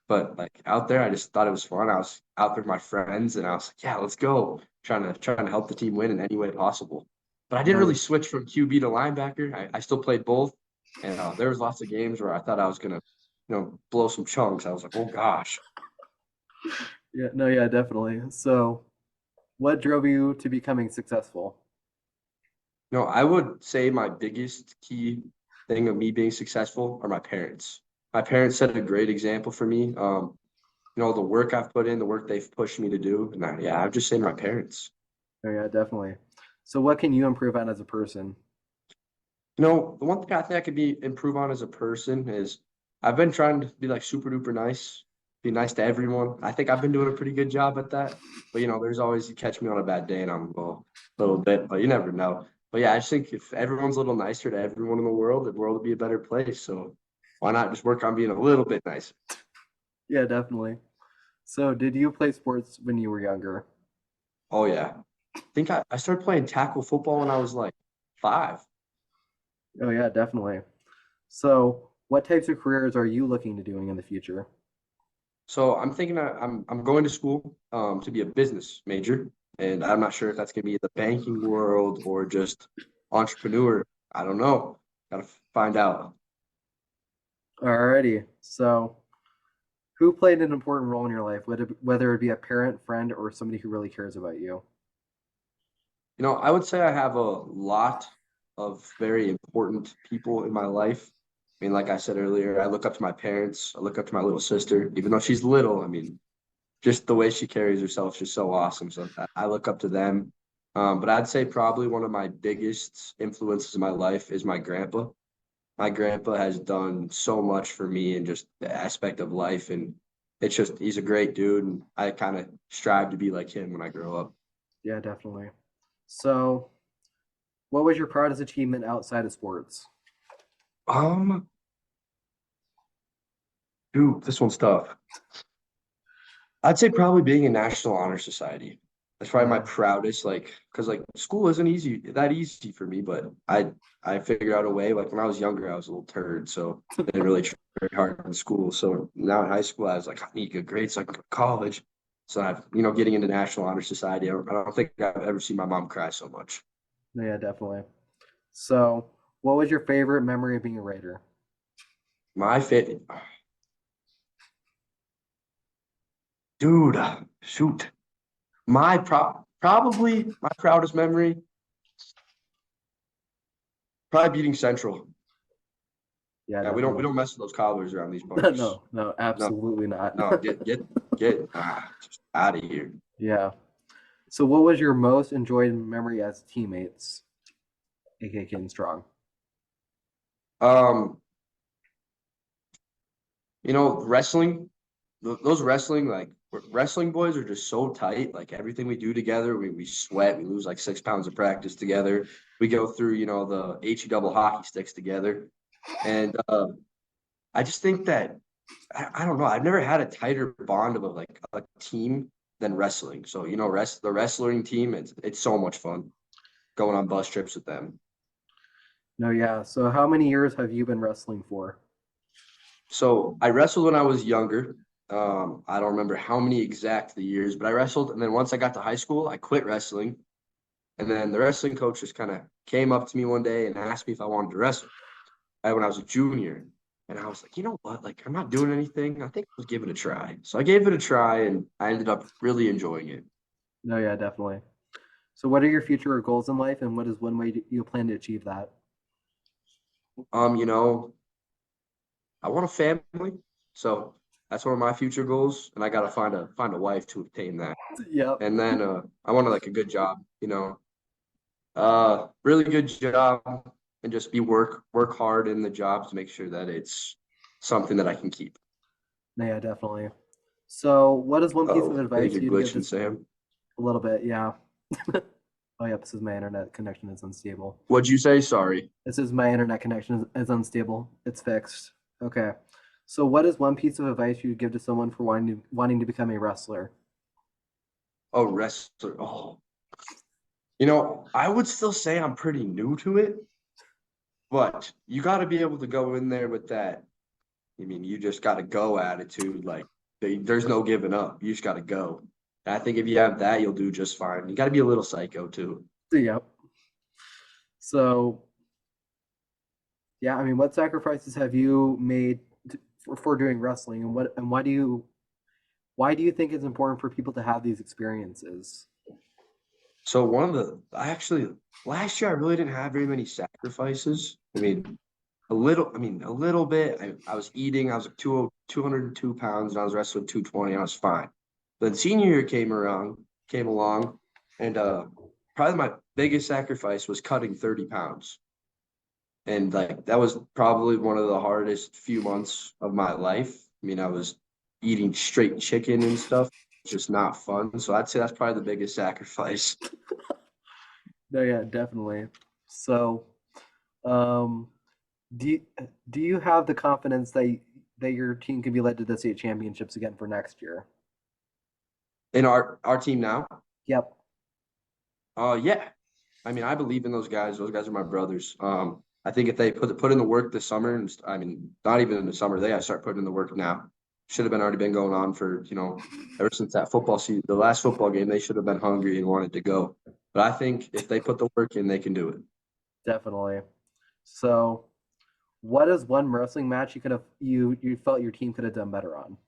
But like out there, I just thought it was fun. I was out there with my friends and I was like, yeah, let's go. Trying to help the team win in any way possible. But I didn't really switch from QB to linebacker. I still played both. And there was lots of games where I thought I was gonna, blow some chunks. I was like, oh gosh. Yeah, no, yeah, definitely. So, what drove you to becoming successful? No, I would say my biggest key thing of me being successful are my parents. My parents set a great example for me. The work I've put in, the work they've pushed me to do. And yeah, I'd just say my parents. Oh, yeah, definitely. So, what can you improve on as a person? The one thing I think I could improve on as a person is I've been trying to be like super duper nice, be nice to everyone. I think I've been doing a pretty good job at that. But there's always you catch me on a bad day and I'm a little bit, but you never know. But yeah, I just think if everyone's a little nicer to everyone in the world would be a better place. So why not just work on being a little bit nicer? Yeah, definitely. So, did you play sports when you were younger? Oh yeah. I think I started playing tackle football when I was like 5. Oh, yeah, definitely. So, what types of careers are you looking to doing in the future? So I'm thinking I'm going to school to be a business major, and I'm not sure if that's gonna be the banking world or just entrepreneur. I don't know. Gotta find out. Alrighty. So, who played an important role in your life, whether it be a parent, friend, or somebody who really cares about you? I would say I have a lot of very important people in my life. I mean, like I said earlier, I look up to my parents. I look up to my little sister, even though she's little. I mean, just the way she carries herself is just so awesome. So I look up to them. But I'd say probably one of my biggest influences in my life is my grandpa. My grandpa has done so much for me in just the aspect of life. And he's a great dude. And I kind of strive to be like him when I grow up. Yeah, definitely. So, what was your proudest achievement outside of sports? Um, Dude, this one's tough. I'd say probably being in National Honor Society. That's probably my proudest, because school isn't that easy for me, but I figured out a way. Like when I was younger, I was a little turd, so I didn't really try very hard in school. So now in high school, I was like, I need good grades so I can go to college. So getting into National Honor Society, I don't think I've ever seen my mom cry so much. Yeah, definitely. So, what was your favorite memory of being a Raider? My fit, dude, shoot, probably my proudest memory, probably beating Central. Yeah, Yeah, we definitely. don't mess with those cobblers around these parts. No, No, absolutely not. no, get just out of here. Yeah. So, what was your most enjoyed memory as teammates, aka Kid Strong? Um, wrestling, those wrestling boys are just so tight. Like everything we do together, we sweat. We lose like 6 pounds of practice together. We go through, the HE double hockey sticks together, and I just think that I don't know. I've never had a tighter bond of a team than wrestling. So the wrestling team, it's so much fun going on bus trips with them. No, yeah. So, how many years have you been wrestling for? So I wrestled when I was younger. I don't remember how many exact the years, but I wrestled, and then once I got to high school, I quit wrestling. And then the wrestling coach just kind of came up to me one day and asked me if I wanted to wrestle. When I was a junior, and I was like, you know what? Like, I'm not doing anything. I think I'll give it a try. So I gave it a try, and I ended up really enjoying it. No, yeah, definitely. So, what are your future goals in life, and what is one way you plan to achieve that? Um, you know, I want a family, so that's one of my future goals, and I gotta find a wife to obtain that. Yep. And then I want a good job, really good job, and just work hard in the job to make sure that it's something that I can keep. No, yeah, definitely. So, what is one piece of Oh, I think advice you're you'd give glitching, to Sam. a little bit? Yeah. Oh, yeah, this is my internet connection is unstable. What'd you say? Sorry. This is my internet connection is unstable. It's fixed. Okay. So, what is one piece of advice you'd give to someone for wanting to become a wrestler? Oh, wrestler. Oh, I would still say I'm pretty new to it, but you got to be able to go in there with that. I mean, you just got to go attitude. Like, there's no giving up. You just got to go. And I think if you have that, you'll do just fine. You got to be a little psycho too. Yep. So, yeah, I mean, what sacrifices have you made for doing wrestling, and why do you Why do you think it's important for people to have these experiences? So last year I really didn't have very many sacrifices. A little bit. I was eating, I was like 202 pounds and I was wrestling 220. I was fine. Then senior year came along, and probably my biggest sacrifice was cutting 30 pounds. And like that was probably one of the hardest few months of my life. I was eating straight chicken and stuff, just not fun. So I'd say that's probably the biggest sacrifice. No, yeah, definitely. So, um, do you have the confidence that your team can be led to the state championships again for next year? In our team now, Yep. yeah. I believe in those guys. Those guys are my brothers. I think if they put in the work this summer, and not even in the summer, they gotta start putting in the work now. Should have already been going on for ever since that football season, the last football game. They should have been hungry and wanted to go. But I think if they put the work in, they can do it. Definitely. So, what is one wrestling match you felt your team could have done better on?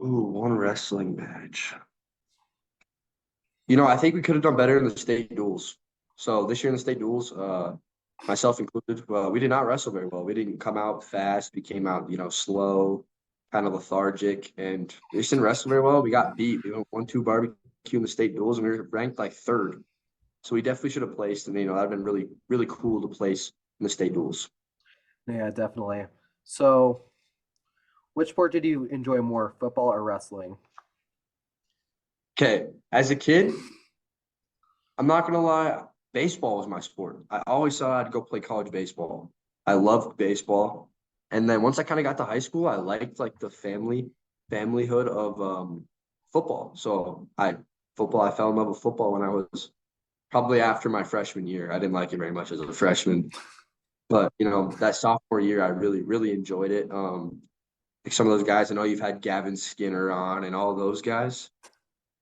Ooh, one wrestling match. I think we could have done better in the state duels. So this year in the state duels, myself included, we did not wrestle very well. We didn't come out fast. We came out, slow, kind of lethargic, and we just didn't wrestle very well. We got beat. We went 1-2 barbecue in the state duels, and we were ranked like third. So we definitely should have placed, and that'd been really, really cool to place in the state duels. Yeah, definitely. So, which sport did you enjoy more, football or wrestling? Okay, as a kid, I'm not gonna lie, baseball was my sport. I always thought I'd go play college baseball. I loved baseball. And then once I kind of got to high school, I liked like the familyhood of football. So I fell in love with football when I was probably after my freshman year. I didn't like it very much as a freshman. But that sophomore year I really, really enjoyed it. Like some of those guys, I know you've had Gavin Skinner on and all those guys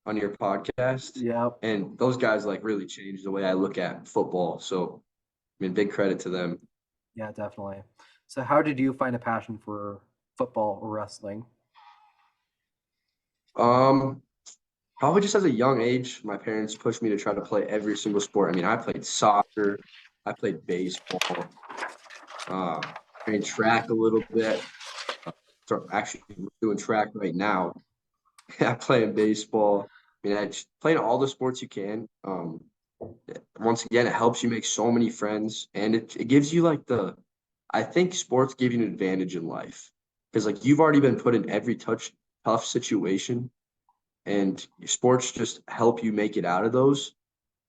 on your podcast. Yeah. And those guys like really changed the way I look at football. So big credit to them. Yeah, definitely. So how did you find a passion for football or wrestling? Probably just as a young age, my parents pushed me to try to play every single sport. I played soccer, I played baseball, trained track a little bit. So actually doing track right now. I play in baseball. I just playing all the sports you can. Once again, it helps you make so many friends, and it gives you I think sports give you an advantage in life because like you've already been put in every tough situation, and sports just help you make it out of those.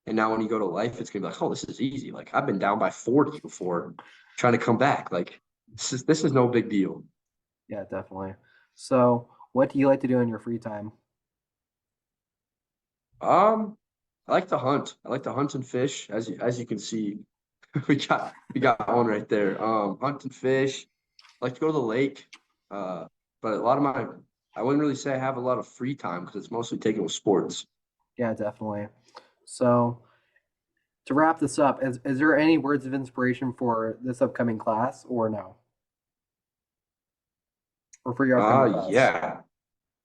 And now when you go to life, it's gonna be like, oh, this is easy. Like I've been down by 40 before, trying to come back. Like this is no big deal. Yeah, definitely. So, what do you like to do in your free time? I like to hunt. I like to hunt and fish. As you can see, we got one right there. Hunt and fish. I like to go to the lake. But I wouldn't really say I have a lot of free time because it's mostly taken with sports. Yeah, definitely. So, to wrap this up, is there any words of inspiration for this upcoming class or no? Or for your upcoming class? Yeah.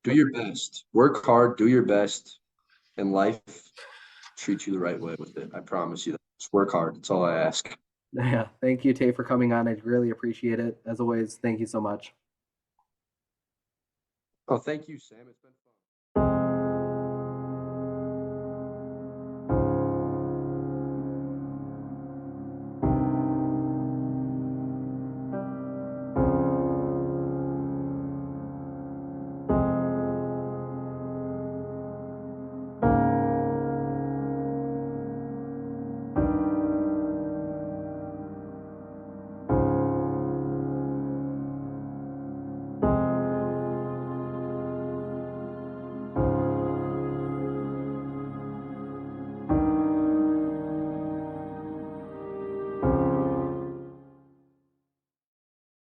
Do your best. Work hard. Do your best. And life treats you the right way with it. I promise you that. Just work hard. That's all I ask. Yeah. Thank you, Tate, for coming on. I really appreciate it. As always, thank you so much. Oh, thank you, Sam. It's been fun.